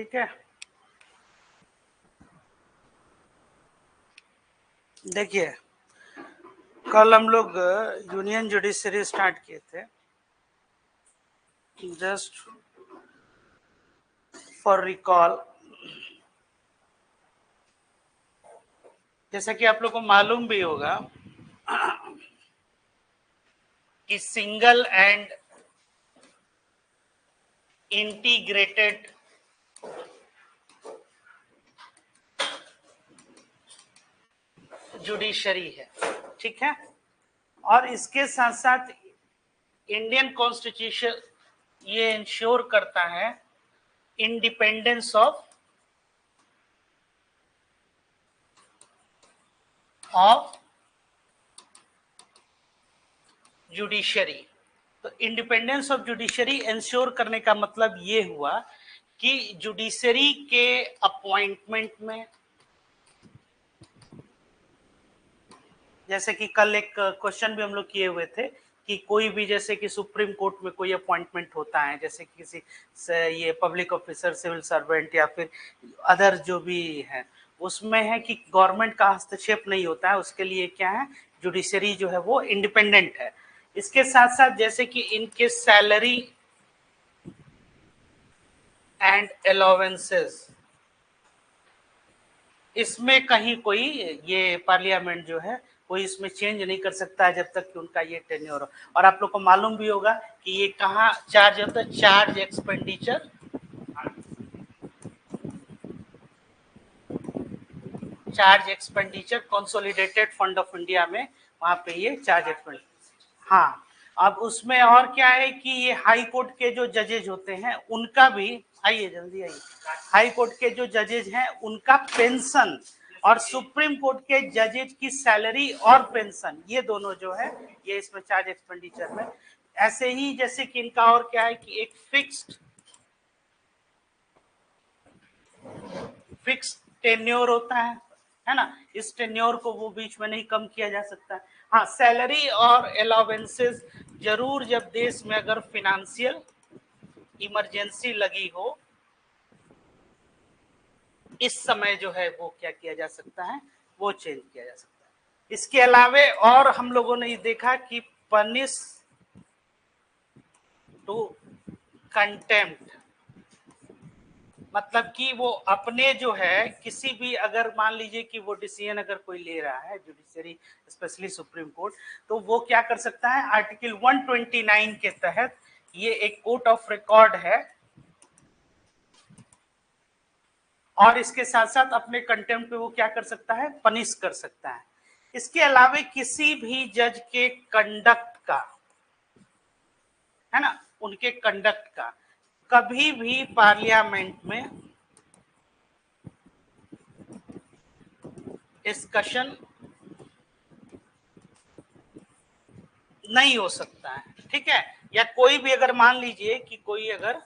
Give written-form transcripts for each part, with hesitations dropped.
ठीक है, देखिए कल हम लोग यूनियन जुडिशरी स्टार्ट किए थे, जस्ट फॉर रिकॉल। जैसा कि आप लोग को मालूम भी होगा कि सिंगल एंड इंटीग्रेटेड जुडिशरी है, ठीक है। और इसके साथ साथ इंडियन कॉन्स्टिट्यूशन ये इंश्योर करता है इंडिपेंडेंस ऑफ जुडिशरी। तो इंडिपेंडेंस ऑफ जुडिशरी इंश्योर करने का मतलब ये हुआ कि जुडिशरी के अपॉइंटमेंट में, जैसे कि कल एक क्वेश्चन भी हम लोग किए हुए थे कि कोई भी जैसे कि सुप्रीम कोर्ट में कोई अपॉइंटमेंट होता है, जैसे कि किसी से ये पब्लिक ऑफिसर, सिविल सर्वेंट या फिर अदर जो भी है, उसमें है कि गवर्नमेंट का हस्तक्षेप नहीं होता है, उसके लिए क्या है, जुडिशरी जो है वो इंडिपेंडेंट है। इसके साथ साथ जैसे कि इनके सैलरी एंड अलाउंसेस, इसमें कहीं कोई ये पार्लियामेंट जो है कोई इसमें चेंज नहीं कर सकता है जब तक कि उनका ये टेन्योर हो। और आप लोग को मालूम भी होगा कि ये कहाँ चार्ज होता है, charge expenditure, charge expenditure consolidated fund of India में, वहां पे ये चार्ज एक्सपेंडिचर। हाँ, अब उसमें और क्या है कि ये हाई कोर्ट के जो जजेज होते हैं उनका भी, आइए जल्दी आइए, हाई कोर्ट के जो जजेज हैं उनका पेंशन और सुप्रीम कोर्ट के जजेज की सैलरी और पेंशन, ये दोनों जो है ये इसमें चार्ज एक्सपेंडिचर में। ऐसे ही जैसे कि इनका और क्या है कि एक फिक्स टेन्योर होता है ना, इस टेन्योर को वो बीच में नहीं कम किया जा सकता। हाँ, सैलरी और अलाउंसेस जरूर जब देश में अगर फिनेंशियल इमरजेंसी लगी हो, इस समय जो है वो क्या किया जा सकता है, वो चेंज किया जा सकता है। इसके अलावे और हम लोगों ने देखा कि पनिश टू कंटेम्प्ट, मतलब कि वो अपने जो है किसी भी, अगर मान लीजिए कि वो डिसीजन अगर कोई ले रहा है जुडिशरी, स्पेशली सुप्रीम कोर्ट, तो वो क्या कर सकता है, आर्टिकल 129 के तहत, ये एक कोर्ट ऑफ रिकॉर्ड है, और इसके साथ साथ अपने कंटेम्प्ट पे वो क्या कर सकता है, पनिश कर सकता है। इसके अलावे किसी भी जज के कंडक्ट का, है ना, उनके कंडक्ट का कभी भी पार्लियामेंट में डिस्कशन नहीं हो सकता है, ठीक है। या कोई भी अगर मान लीजिए कि कोई अगर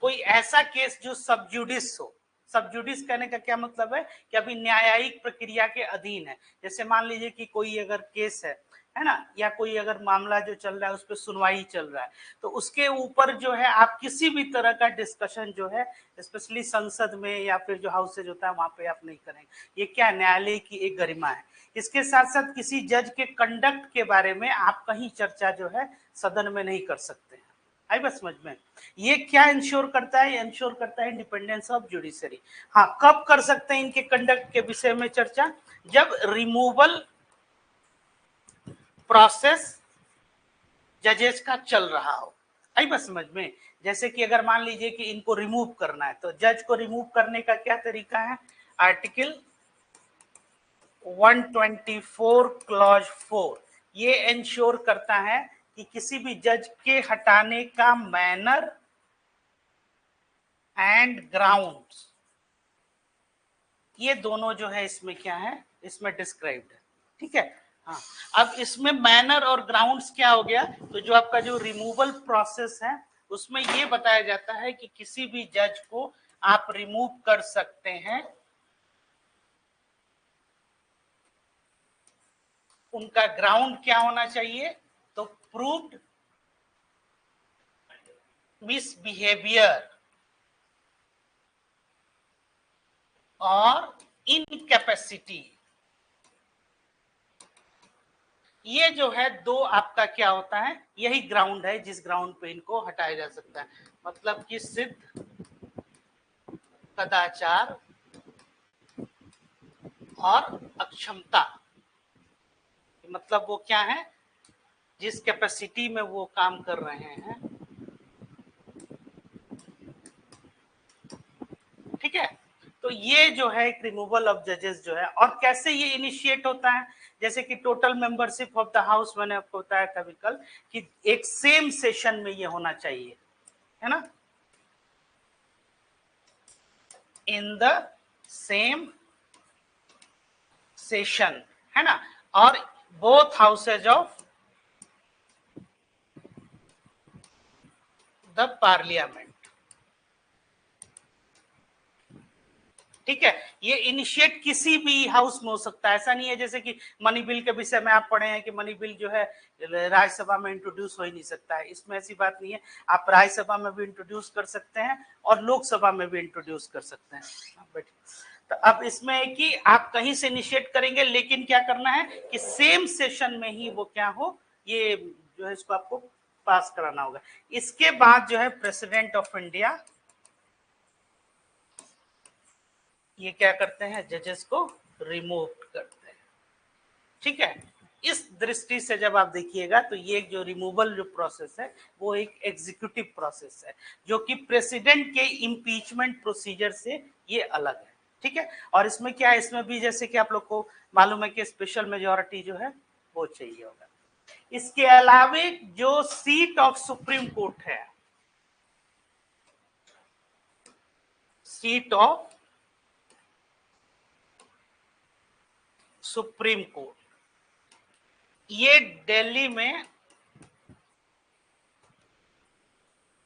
कोई ऐसा केस जो सबजुडिस हो, सबजुडिस कहने का क्या मतलब है कि अभी न्यायिक प्रक्रिया के अधीन है, जैसे मान लीजिए कि कोई अगर केस है ना, या कोई अगर मामला जो चल रहा है उस पर सुनवाई चल रहा है, तो उसके ऊपर जो है आप किसी भी तरह का डिस्कशन जो है, स्पेशली संसद में या फिर जो हाउसेज होता है वहां पे आप नहीं करेंगे। ये क्या, न्यायालय की एक गरिमा है। इसके साथ साथ किसी जज के कंडक्ट के बारे में आप कहीं चर्चा जो है सदन में नहीं कर सकते हैं। आई बात समझ में? ये क्या इंश्योर करता है, इंश्योर करता है इंडिपेंडेंस ऑफ जुडिशरी। हाँ, कब कर सकते हैं इनके कंडक्ट के विषय में चर्चा, जब रिमूवल प्रोसेस जजेस का चल रहा हो। आई बात समझ में? जैसे कि अगर मान लीजिए कि इनको रिमूव करना है, तो जज को रिमूव करने का क्या तरीका है, आर्टिकल 124 क्लॉज 4 ये इंश्योर करता है कि किसी भी जज के हटाने का मैनर एंड ग्राउंड्स, ये दोनों जो है इसमें क्या है, इसमें डिस्क्राइब्ड है, ठीक है। हाँ, अब इसमें मैनर और ग्राउंड्स क्या हो गया, तो जो आपका जो रिमूवल प्रोसेस है उसमें ये बताया जाता है कि किसी भी जज को आप रिमूव कर सकते हैं, उनका ग्राउंड क्या होना चाहिए, तो प्रूव्ड मिसबिहेवियर और इनकैपेसिटी, ये जो है दो आपका क्या होता है, यही ग्राउंड है जिस ग्राउंड पे इनको हटाया जा सकता है। मतलब कि सिद्ध कदाचार और अक्षमता, मतलब वो क्या है, जिस कैपेसिटी में वो काम कर रहे हैं, ठीक है। तो ये जो है एक रिमूवल ऑफ जजेस जो है, और कैसे ये इनिशिएट होता है, जैसे कि total membership of the house मैंने आपको बताया था विकल्प कि एक सेम सेशन में ये होना चाहिए, है ना, इन द सेम सेशन, है ना, और both houses of the parliament, ठीक है। ये इनिशिएट किसी भी हाउस में हो सकता है, ऐसा नहीं है जैसे कि मनी बिल के विषय में आप पढ़े हैं कि मनी बिल जो है राज्यसभा में इंट्रोड्यूस हो ही नहीं सकता है, इसमें ऐसी बात नहीं है, आप राज्यसभा में भी इंट्रोड्यूस कर सकते हैं और लोकसभा में भी इंट्रोड्यूस कर सकते हैं। तो अब इसमें है कि आप कहीं से इनिशिएट करेंगे, लेकिन क्या करना है कि सेम सेशन में ही वो क्या हो, ये जो है इसको आपको पास कराना होगा। इसके बाद जो है प्रेसिडेंट ऑफ इंडिया ये क्या करते हैं, जजेस को रिमूव करते हैं, ठीक है। इस दृष्टि से जब आप देखिएगा तो ये जो रिमूवल जो प्रोसेस है वो एक एग्जीक्यूटिव प्रोसेस है, जो कि प्रेसिडेंट के इम्पीचमेंट प्रोसीजर से ये अलग है, ठीक है। और इसमें क्या है, इसमें भी जैसे कि आप लोग को मालूम है कि स्पेशल मेजोरिटी जो है वो चाहिए होगा। इसके अलावे जो सीट ऑफ सुप्रीम कोर्ट है, सीट ऑफ सुप्रीम कोर्ट, ये दिल्ली में,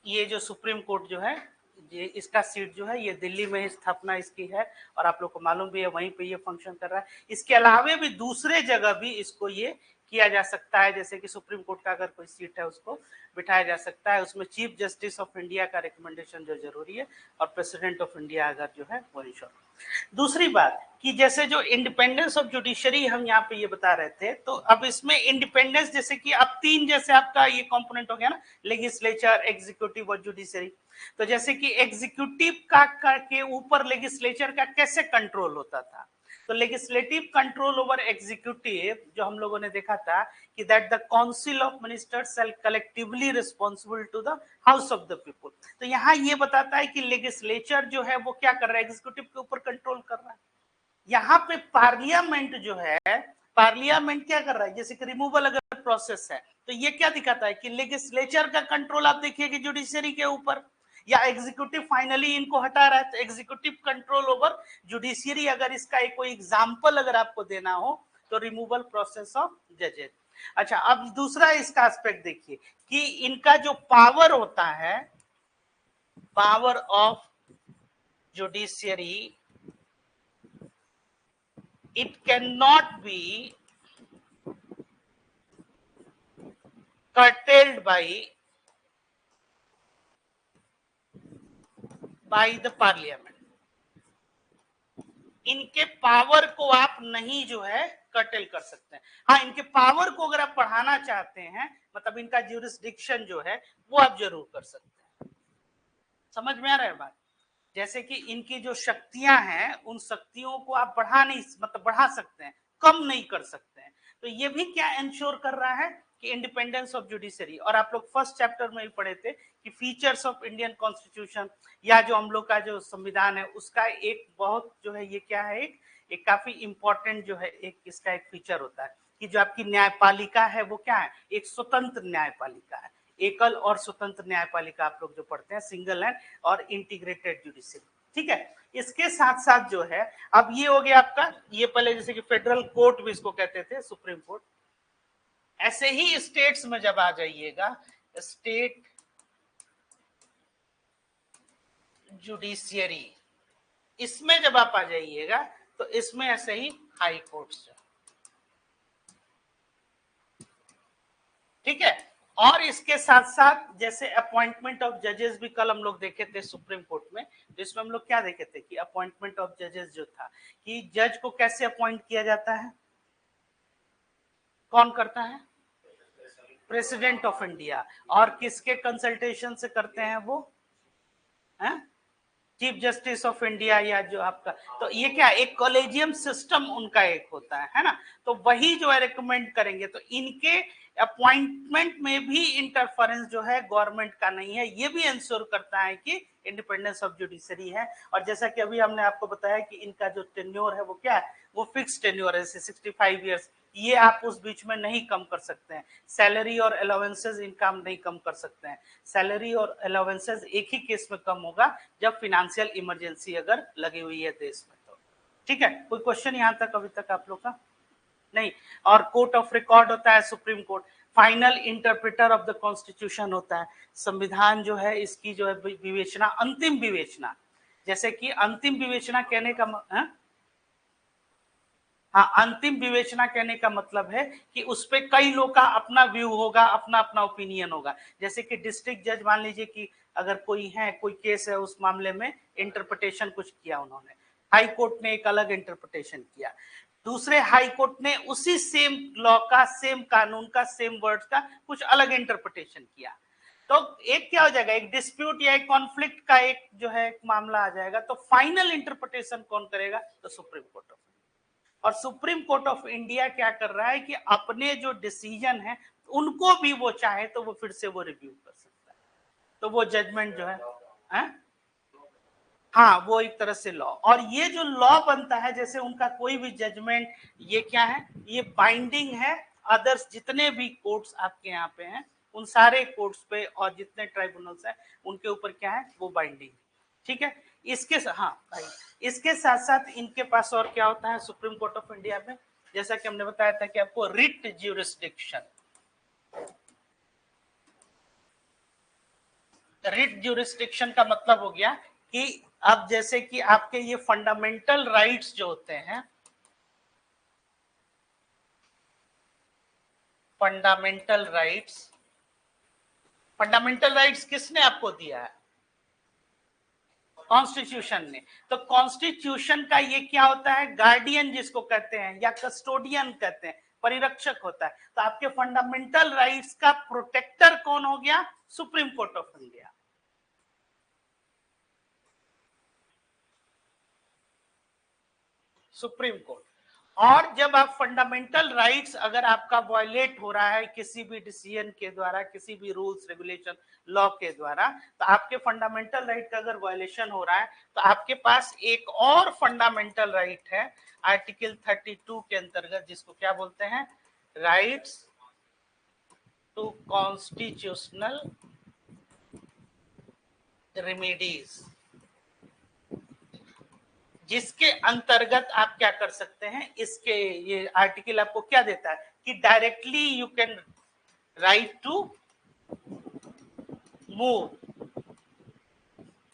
ये जो सुप्रीम कोर्ट जो है ये इसका सीट जो है ये दिल्ली में ही स्थापना इसकी है, और आप लोग को मालूम भी है वहीं पे ये फंक्शन कर रहा है। इसके अलावे भी दूसरे जगह भी इसको ये किया जा सकता है, जैसे कि सुप्रीम कोर्ट का अगर कोई सीट है उसको बिठाया जा सकता है, उसमें चीफ जस्टिस ऑफ इंडिया का रिकमेंडेशन जो जरूरी है, और प्रेसिडेंट ऑफ इंडिया अगर जो है वो इंश्योर। दूसरी बात कि जैसे जो इंडिपेंडेंस ऑफ जुडिशरी हम यहाँ पे ये बता रहे थे, तो अब इसमें इंडिपेंडेंस जैसे कि अब तीन जैसे आपका ये कंपोनेंट हो गया ना, लेजिस्लेचर, एग्जीक्यूटिव और जुडिशरी। तो जैसे कि एग्जीक्यूटिव का के ऊपर लेजिस्लेचर का कैसे कंट्रोल होता था, तो लेजिस्लेटिव कंट्रोल ओवर एग्जीक्यूटिव जो हम लोगों ने देखा था कि that the council of ministers shall collectively responsible to the house of the people. तो यहाँ ये बताता है कि लेजिस्लेचर जो है वो क्या कर रहा है, एग्जीक्यूटिव के ऊपर कंट्रोल कर रहा है। यहाँ पे पार्लियामेंट जो है, पार्लियामेंट क्या कर रहा है, जैसे कि रिमूवल अगर प्रोसेस है तो ये क्या दिखाता है कि लेजिस्लेचर का कंट्रोल आप देखिए कि जुडिशरी के ऊपर, या एग्जीक्यूटिव फाइनली इनको हटा रहा है, तो एग्जीक्यूटिव कंट्रोल ओवर जुडिशियरी, अगर इसका एक कोई एग्जांपल अगर आपको देना हो तो रिमूवल प्रोसेस ऑफ जजेस। अच्छा, अब दूसरा इसका एस्पेक्ट देखिए कि इनका जो पावर होता है, power of judiciary, it cannot be curtailed by the parliament। इनके पावर को आप नहीं जो है कर्टेल कर सकते हैं। हाँ, इनके पावर को अगर आप बढ़ाना चाहते हैं, मतलब इनका ज्यूरिसडिक्शन जो है वो आप जरूर कर सकते हैं। समझ में आ रहा है बात, जैसे कि इनकी जो शक्तियां हैं उन शक्तियों को आप बढ़ा नहीं, मतलब बढ़ा सकते हैं, कम नहीं कर सकते हैं। तो ये भी क्या इंश्योर कर रहा है कि इंडिपेंडेंस ऑफ जुडिशरी। और आप लोग फर्स्ट चैप्टर में भी पढ़े थे कि फीचर्स ऑफ इंडियन कॉन्स्टिट्यूशन, या जो हम लोग का जो संविधान है उसका एक बहुत जो है ये क्या है, एक काफी इंपॉर्टेंट जो है एक इसका एक फीचर होता है कि जो आपकी न्यायपालिका है वो क्या है, एक स्वतंत्र न्यायपालिका है, एकल और स्वतंत्र न्यायपालिका आप लोग जो पढ़ते हैं, सिंगल एंड और इंटीग्रेटेड जुडिशरी, ठीक है। इसके साथ साथ जो है अब ये हो गया आपका, ये पहले जैसे कि फेडरल कोर्ट भी इसको कहते थे, सुप्रीम कोर्ट। ऐसे ही स्टेट्स में जब आ जाइएगा, स्टेट जुडिशियरी, इसमें जब आप आ जाइएगा तो इसमें ऐसे ही हाई कोर्ट्स, ठीक है। और इसके साथ साथ जैसे अपॉइंटमेंट ऑफ जजेस भी कल हम लोग देखे थे सुप्रीम कोर्ट में, जिसमें हम लोग क्या देखे थे कि अपॉइंटमेंट ऑफ जजेस जो था कि जज को कैसे अपॉइंट किया जाता है, कौन करता है, प्रेसिडेंट ऑफ इंडिया, और किसके कंसल्टेशन से करते हैं वो, हैं, चीफ जस्टिस ऑफ इंडिया या जो आपका, तो ये क्या एक कॉलेजियम सिस्टम उनका एक होता है ना, तो वही जो है रिकमेंड करेंगे, तो इनके अपॉइंटमेंट में भी इंटरफेरेंस जो है गवर्नमेंट का नहीं है, ये भी इंश्योर करता है कि इंडिपेंडेंस ऑफ जुडिशरी है। और जैसा कि अभी हमने आपको बताया कि इनका जो टेन्योर है वो क्या है, वो फिक्स टेन्योर है, 65 ईयर्स, ये आप उस बीच में नहीं कम कर सकते हैं। सैलरी और अलाउंसेस इनका हम नहीं कम कर सकते हैं, सैलरी और अलाउंसेस एक ही केस में कम होगा जब फाइनेंशियल इमरजेंसी अगर लगी हुई है देश में तो। ठीक है, कोई क्वेश्चन यहाँ तक अभी तक आप लोग का नहीं। और कोर्ट ऑफ रिकॉर्ड होता है Supreme court, final interpreter of the constitution होता है, संविधान जो है इसकी जो है विवेचना, अंतिम विवेचना, जैसे कि अंतिम विवेचना कहने का हाँ, अंतिम विवेचना कहने का मतलब है कि उस पर कई लोग का अपना व्यू होगा, अपना अपना ओपिनियन होगा। जैसे कि डिस्ट्रिक्ट जज मान लीजिए कि अगर कोई है, कोई केस है, उस मामले में इंटरप्रिटेशन कुछ किया उन्होंने, हाई कोर्ट ने एक अलग इंटरप्रिटेशन किया, दूसरे हाई कोर्ट ने उसी सेम लॉ का, सेम कानून का, सेम वर्ड्स का कुछ अलग इंटरप्रिटेशन किया, तो एक क्या हो जाएगा, एक डिस्प्यूट या एक कॉन्फ्लिक्ट का एक जो है एक मामला आ जाएगा, तो फाइनल इंटरप्रिटेशन कौन करेगा, तो सुप्रीम कोर्ट ऑफ। और सुप्रीम कोर्ट ऑफ इंडिया क्या कर रहा है कि अपने जो डिसीजन है उनको भी वो चाहे तो वो फिर से वो रिव्यू कर सकता है, तो वो जजमेंट जो है हाँ, वो एक तरह से लॉ, और ये जो लॉ बनता है, जैसे उनका कोई भी जजमेंट, ये क्या है, ये बाइंडिंग है अदर्स जितने भी कोर्ट्स आपके यहाँ पे हैं, उन सारे कोर्ट्स पे और जितने ट्राइब्यूनल्स हैं उनके ऊपर क्या है, वो बाइंडिंग। ठीक है, इसके हाँ भाई, इसके साथ साथ इनके पास और क्या होता है सुप्रीम कोर्ट ऑफ इंडिया में, जैसा कि हमने बताया था कि आपको रिट ज्यूरिसडिक्शन, रिट ज्यूरिसडिक्शन का मतलब हो गया कि अब जैसे कि आपके ये फंडामेंटल राइट्स जो होते हैं, फंडामेंटल राइट्स, फंडामेंटल राइट्स किसने आपको दिया है, कॉन्स्टिट्यूशन ने, तो कॉन्स्टिट्यूशन का ये क्या होता है, गार्डियन जिसको कहते हैं या कस्टोडियन कहते हैं, परिरक्षक होता है, तो आपके फंडामेंटल राइट्स का प्रोटेक्टर कौन हो गया, supreme Court of India. Supreme Court, और जब आप फंडामेंटल राइट्स अगर आपका वायलेट हो रहा है किसी भी डिसीजन के द्वारा, किसी भी रूल्स रेगुलेशन लॉ के द्वारा, तो आपके फंडामेंटल राइट का अगर वायलेशन हो रहा है तो आपके पास एक और फंडामेंटल राइट है आर्टिकल 32 के अंतर्गत, जिसको क्या बोलते हैं, राइट्स टू कॉन्स्टिट्यूशनल रेमेडीज, जिसके अंतर्गत आप क्या कर सकते हैं, इसके ये आर्टिकल आपको क्या देता है कि directly you can right to move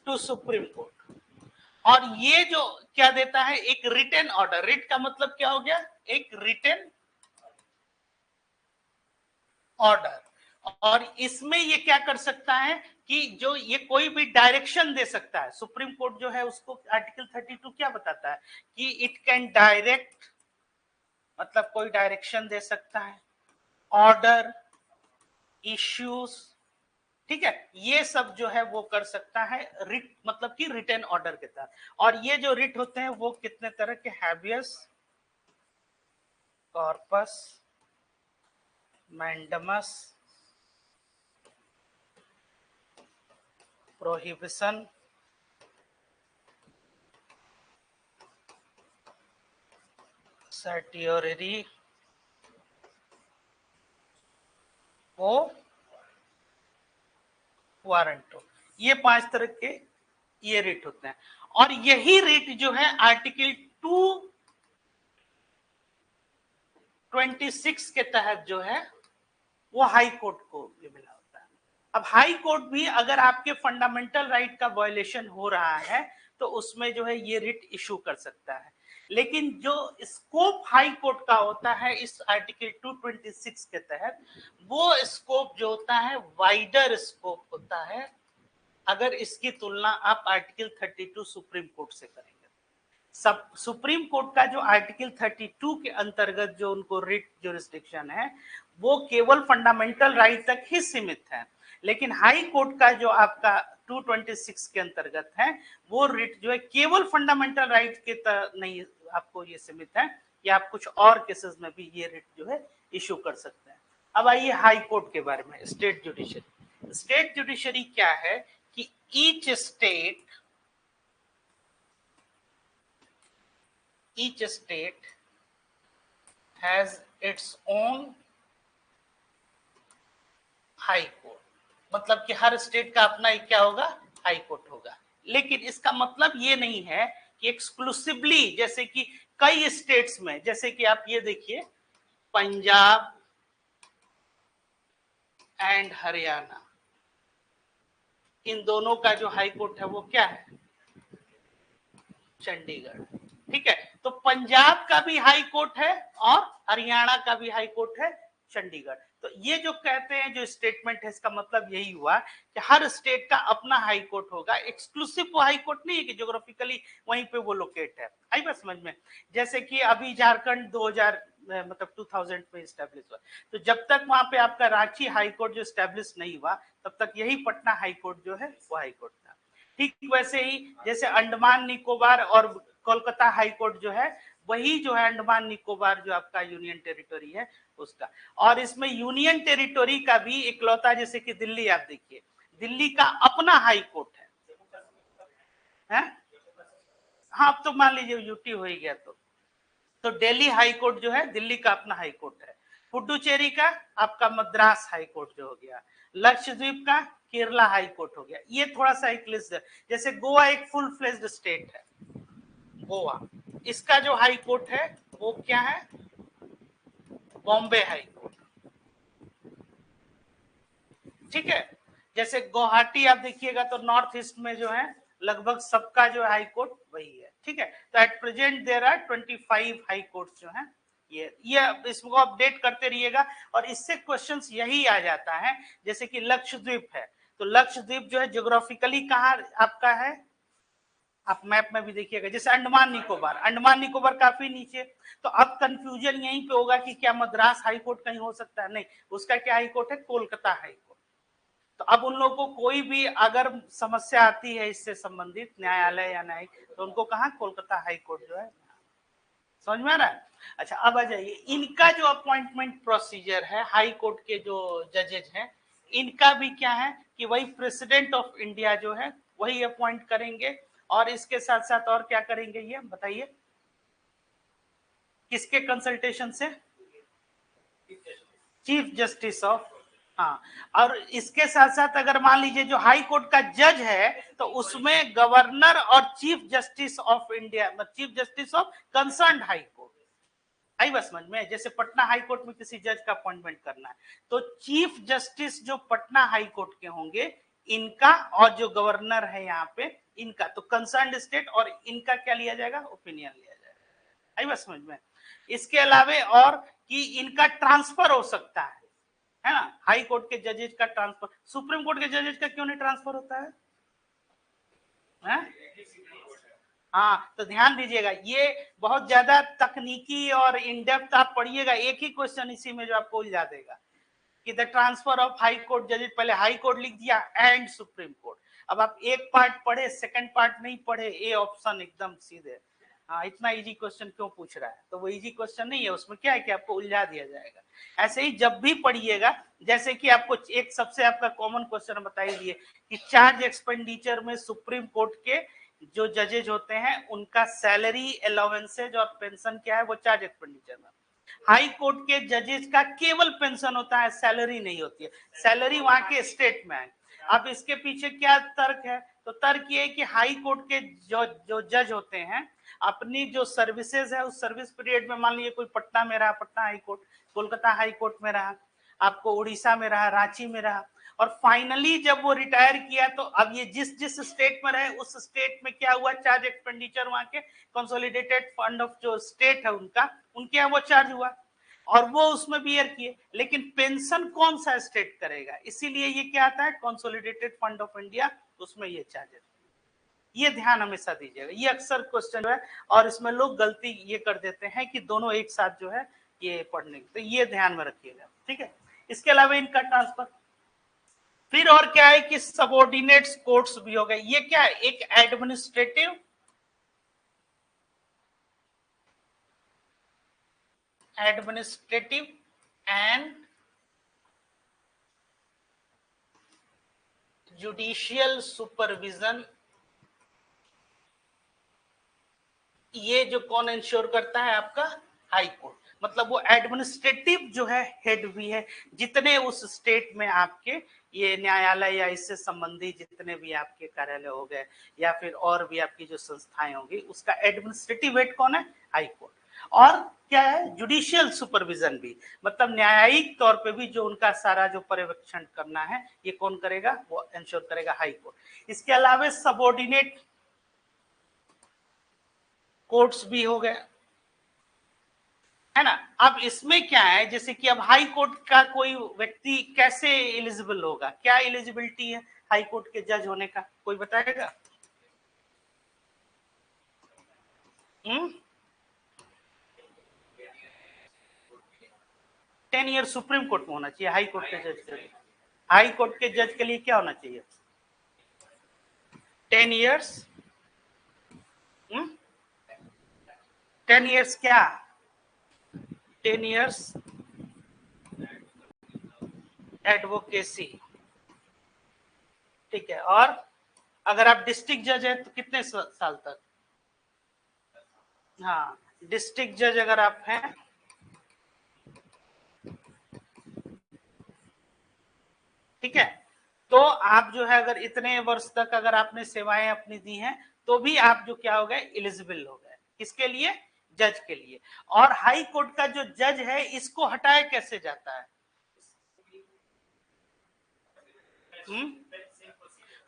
to Supreme Court, और ये जो क्या देता है, एक रिटन ऑर्डर, रिट का मतलब क्या हो गया, एक रिटन ऑर्डर, और इसमें ये क्या कर सकता है कि जो ये कोई भी डायरेक्शन दे सकता है, सुप्रीम कोर्ट जो है उसको आर्टिकल 32 क्या बताता है कि इट कैन डायरेक्ट, मतलब कोई डायरेक्शन दे सकता है, ऑर्डर, इश्यूज, ठीक है, ये सब जो है वो कर सकता है रिट, मतलब कि रिटन ऑर्डर के तहत। और ये जो रिट होते हैं वो कितने तरह के, हैबियस कॉर्पस, मैंडमस, प्रोहिबिशन, सर्टियोरी, वो वारंट, ये 5 तरह के ये रिट होते हैं, और यही रिट जो है आर्टिकल 226 के तहत जो है वो हाई कोर्ट को मिला होता है। अब हाई कोर्ट भी अगर आपके फंडामेंटल राइट का वायलेशन हो रहा है तो उसमें जो है ये रिट इशू कर सकता है। लेकिन जो स्कोप हाई कोर्ट का होता है इस आर्टिकल 226 के तहत, वो स्कोप जो होता है वाइडर स्कोप होता है अगर इसकी तुलना आप आर्टिकल 32 सुप्रीम कोर्ट से करेंगे। सब सुप्रीम कोर्ट का जो आर्टिकल 32 के अंतर्गत जो उनको रिट जुरिस्डिक्शन है वो केवल फंडामेंटल राइट तक ही सीमित है, लेकिन हाई कोर्ट का जो आपका 226 के अंतर्गत है वो रिट जो है केवल फंडामेंटल राइट के नहीं आपको ये सीमित है, या आप कुछ और केसेस में भी ये रिट जो है इशू कर सकते हैं। अब आइए हाई कोर्ट के बारे में। स्टेट जुडिशरी, स्टेट जुडिशरी क्या है कि each state has its own high court, मतलब कि हर स्टेट का अपना क्या होगा, हाई कोर्ट होगा। लेकिन इसका मतलब ये नहीं है कि एक्सक्लूसिवली, जैसे कि कई स्टेट्स में, जैसे कि आप ये देखिए पंजाब एंड हरियाणा, इन दोनों का जो हाई कोर्ट है वो क्या है, चंडीगढ़। ठीक है, तो पंजाब का भी हाई कोर्ट है और हरियाणा का भी हाई कोर्ट है चंडीगढ़। तो ये जो कहते हैं जो स्टेटमेंट है इसका मतलब यही हुआ कि हर स्टेट का अपना हाई कोर्ट होगा, एक्सक्लूसिव वो हाई कोर्ट नहीं है कि ज्योग्राफिकली वहीं पे वो लोकेट है। आई बात समझ में? जैसे कि अभी झारखंड 2000 मतलब 2000 में स्टैब्लिश हुआ, तो जब तक वहां पे आपका रांची हाई कोर्ट जो स्टैब्लिश नहीं हुआ तब तक यही पटना हाई कोर्ट जो है वो हाई कोर्ट था। ठीक वैसे ही जैसे अंडमान निकोबार और कोलकाता हाई कोर्ट जो है वही जो है अंडमान निकोबार जो आपका यूनियन टेरिटोरी है उसका। और इसमें यूनियन टेरिटोरी का भी इकलौता, जैसे कि दिल्ली, आप देखिए दिल्ली का अपना हाई कोर्ट है? हाँ, अब तो मान लीजिए यूटी हो ही गया तो दिल्ली हाई कोर्ट जो है दिल्ली का अपना हाई कोर्ट है। पुडुचेरी का आपका मद्रास हाई कोर्ट जो हो गया, लक्षद्वीप का केरला हाई कोर्ट हो गया। ये थोड़ा सा एक लिस्ट है। जैसे गोवा एक फुल फ्लेज्ड स्टेट है, गोवा, इसका जो हाई कोर्ट है वो क्या है, बॉम्बे हाई कोर्ट। ठीक है, जैसे गुवाहाटी आप देखिएगा तो नॉर्थ ईस्ट में जो है लगभग सबका जो हाई कोर्ट वही है। ठीक है, तो at present there are 25 high court जो है। ये इसको अपडेट करते रहिएगा और इससे क्वेश्चंस यही आ जाता है। जैसे कि लक्षद्वीप है, तो लक्षद्वीप जो है ज्योग्राफिकली कहाँ आपका है, आप मैप में भी देखिएगा। जैसे अंडमान निकोबार, अंडमान निकोबार काफी नीचे, तो अब कंफ्यूजन यहीं पे होगा कि क्या मद्रास हाई कोर्ट कहीं हो सकता है, नहीं, उसका क्या हाई कोर्ट है, कोलकाता हाई कोर्ट। तो अब उन लोगों को कोई भी अगर समस्या आती है इससे संबंधित न्यायालय या न्यायिक, तो उनको कहाँ, कोलकाता हाई कोर्ट जो है। समझ में आ रहा है? अच्छा, अब आ जाइए, इनका जो अपॉइंटमेंट प्रोसीजर है हाई कोर्ट के जो जजेज हैं, इनका भी क्या है कि वही प्रेसिडेंट ऑफ इंडिया जो है वही अपॉइंट करेंगे। और इसके साथ साथ और क्या करेंगे ये बताइए, किसके कंसल्टेशन से, चीफ जस्टिस ऑफ। हाँ, और इसके साथ साथ अगर मान लीजिए जो हाई कोर्ट का जज है तो उसमें गवर्नर और chief justice of India, chief justice of concern high court. आई बस समझ में? जैसे पटना हाई कोर्ट में किसी जज का अपॉइंटमेंट करना है तो चीफ जस्टिस जो पटना हाई कोर्ट के होंगे इनका, और जो गवर्नर है यहाँ पे इनका, तो कंसर्न स्टेट और इनका क्या लिया जाएगा, ओपिनियन लिया जाएगा। आई बस समझ में? इसके अलावे और कि इनका ट्रांसफर हो सकता है ना, हाई कोर्ट के जजेज का ट्रांसफर, सुप्रीम कोर्ट के जजेज का क्यों नहीं ट्रांसफर होता है? हाँ, तो ध्यान दीजिएगा, ये बहुत ज्यादा तकनीकी और इन डेप्थ आप पढ़िएगा, एक ही क्वेश्चन इसी में जो आपको उलझा देगा कि the transfer of high court जजेज, पहले हाई कोर्ट लिख दिया एंड सुप्रीम कोर्ट। अब आप एक पार्ट पढ़े, सेकंड पार्ट नहीं पढ़े, ए ऑप्शन एकदम सीधे। हाँ, इतना इजी क्वेश्चन क्यों पूछ रहा है, तो वो इजी क्वेश्चन नहीं है, उसमें क्या है कि आपको उलझा दिया जाएगा। ऐसे ही जब भी पढ़िएगा, जैसे कि आपको एक सबसे आपका कॉमन क्वेश्चन बताई दिए कि चार्ज एक्सपेंडिचर में सुप्रीम कोर्ट के जो जजेज होते हैं उनका सैलरी, अलाउंसेज और पेंशन क्या है, वो चार्ज एक्सपेंडिचर में। हाई कोर्ट के जजेस का केवल पेंशन होता है, सैलरी नहीं होती है, सैलरी वहां के स्टेट में है। अब इसके पीछे क्या तर्क है, तो तर्क ये है कि हाई कोर्ट के जो जज होते हैं अपनी जो सर्विसेज है उस सर्विस पीरियड में, मान लीजिए कोई पटना में रहा, Patna high court, Kolkata high court में रहा, आपको उड़ीसा में रहा, रांची में रहा, और फाइनली जब वो रिटायर किया तो अब ये जिस जिस स्टेट में रहे उस स्टेट में क्या हुआ, चार्ज एक्सपेंडिचर वहां के कंसोलिडेटेड फंड ऑफ जो स्टेट है उनका, उनके यहाँ वो चार्ज हुआ और वो उसमें बियर किए। लेकिन पेंशन कौन सा स्टेट करेगा, इसीलिए ये क्या आता है, कंसोलिडेटेड फंड ऑफ इंडिया, उसमें ये चार्जेस। ये ध्यान हमेशा दीजिएगा, ये अक्सर क्वेश्चन है और इसमें लोग गलती ये कर देते हैं कि दोनों एक साथ जो है ये पढ़ने, तो ये ध्यान में रखिएगा, ठीक है। इसके अलावा इनका ट्रांसफर, फिर और क्या है कि सबऑर्डिनेट्स कोर्ट्स भी हो गए। ये क्या है, एक एडमिनिस्ट्रेटिव एंड जुडिशियल सुपरविजन, ये जो कौन इंश्योर करता है, आपका हाई कोर्ट। मतलब वो एडमिनिस्ट्रेटिव जो है हेड भी है, जितने उस स्टेट में आपके ये न्यायालय या इससे संबंधित जितने भी आपके कार्यालय हो गए या फिर और भी आपकी जो संस्थाएं होंगी, उसका एडमिनिस्ट्रेटिव हेड कौन है, हाई कोर्ट। और क्या है, जुडिशियल सुपरविजन भी, मतलब न्यायिक तौर पे भी जो उनका सारा जो पर्यवेक्षण करना है ये कौन करेगा, वो इंश्योर करेगा हाई कोर्ट। इसके अलावा सबऑर्डिनेट कोर्ट्स भी हो गए, है ना। अब इसमें क्या है, जैसे कि अब हाई कोर्ट का कोई व्यक्ति कैसे एलिजिबल होगा, क्या एलिजिबिलिटी है हाई कोर्ट के जज होने का, कोई बताएगा? 10 ईयर सुप्रीम कोर्ट में होना चाहिए हाई कोर्ट के जज के लिए। हाई कोर्ट के जज के लिए क्या होना चाहिए, 10 ईयर्स। 10 ईयर्स क्या, 10 ईयर्स एडवोकेसी, ठीक है। और अगर आप डिस्ट्रिक्ट जज है तो कितने साल तक, हाँ डिस्ट्रिक्ट जज अगर आप हैं, ठीक है, तो आप जो है अगर इतने वर्ष तक अगर आपने सेवाएं अपनी दी हैं तो भी आप जो क्या हो गए, एलिजिबल हो गए, किसके लिए, जज के लिए। और हाई कोर्ट का जो जज है इसको हटाया कैसे जाता है,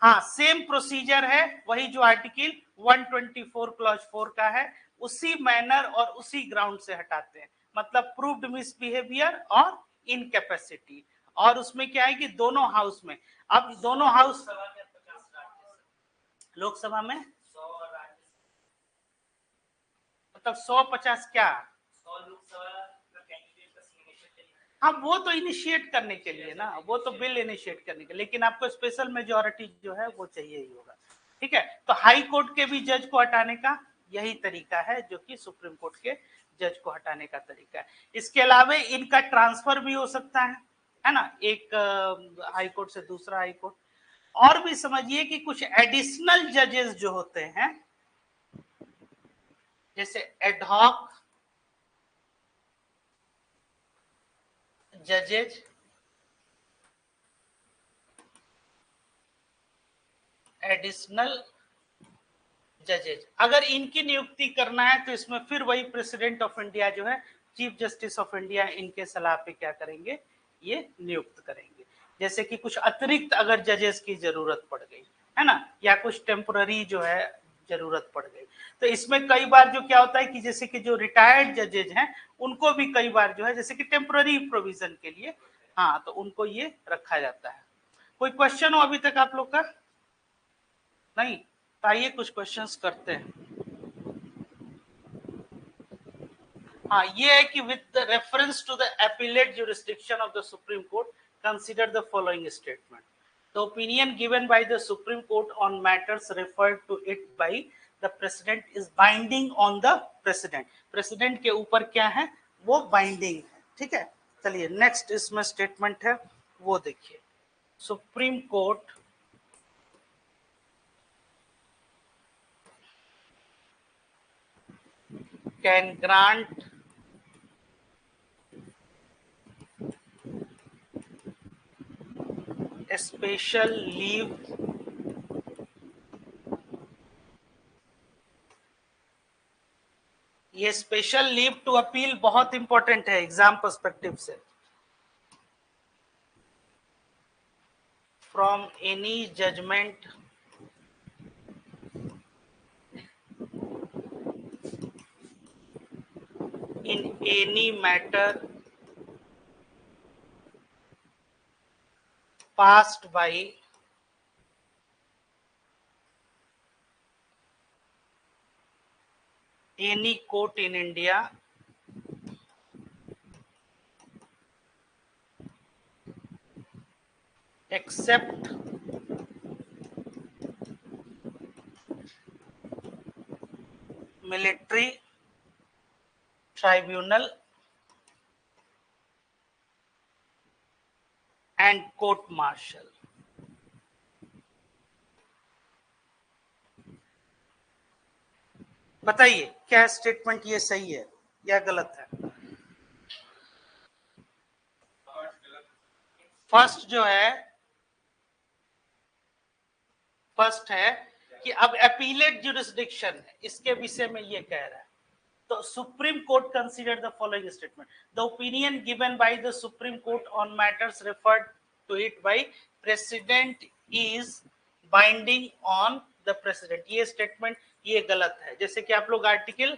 हाँ सेम प्रोसीजर है, वही जो आर्टिकल 124 क्लॉज 4 का है, उसी मैनर और उसी ग्राउंड से हटाते हैं, मतलब प्रूव्ड मिसबिहेवियर और इनकैपेसिटी। और उसमें क्या है कि दोनों हाउस में, अब दोनों हाउस, लोकसभा में मतलब 150 क्या, हाँ वो तो इनिशिएट करने के लिए ना, वो तो बिल इनिशिएट करने के लिए, लेकिन आपको स्पेशल मेजोरिटी जो है वो चाहिए ही होगा, ठीक है। तो हाई कोर्ट के भी जज को हटाने का यही तरीका है जो कि सुप्रीम कोर्ट के जज को हटाने का तरीका है। इसके अलावा इनका ट्रांसफर भी हो सकता है ना, एक हाई कोर्ट से दूसरा हाई कोर्ट। और भी समझिए कि कुछ एडिशनल जजेस जो होते हैं, जैसे एडहॉक जजेज, एडिशनल जजेज, अगर इनकी नियुक्ति करना है तो इसमें फिर वही प्रेसिडेंट ऑफ इंडिया जो है, चीफ जस्टिस ऑफ इंडिया, इनके सलाह पे क्या करेंगे, ये नियुक्त करेंगे। जैसे कि कुछ अतिरिक्त अगर जजेस की जरूरत पड़ गई, है ना, या कुछ टेम्पोररी जो है जरूरत पड़ गई, तो इसमें कई बार जो क्या होता है कि जैसे कि जो रिटायर्ड जजेज हैं उनको भी कई बार जो है जैसे कि टेम्पोररी प्रोविजन के लिए, हाँ तो उनको ये रखा जाता है। कोई क्वेश्चन हो अभी तक आप लोग का, नहीं, आइए कुछ क्वेश्चंस करते हैं। हाँ ये है कि with reference to the appellate jurisdiction of the Supreme Court, consider the following statement. The opinion given by the Supreme Court on matters referred to it by the president is binding on the president. president के ऊपर क्या है, वो binding है, ठीक है। चलिए next इसमें स्टेटमेंट है वो देखिए, supreme court can grant a special leave ये स्पेशल लीव टू अपील बहुत इंपॉर्टेंट है एग्जाम पर्सपेक्टिव से। from any judgment in any matter passed by any court in India except military tribunal and court martial. बताइए क्या statement ये सही है या गलत है? फर्स्ट जो है, फर्स्ट है कि अब अपीलेट ज्यूरिसडिक्शन है, इसके विषय में ये कह रहा है। तो Supreme Court consider the following statement, the opinion given by the Supreme Court on matters referred to it by president is binding on the president. ये स्टेटमेंट ये गलत है। जैसे कि आप लोग आर्टिकल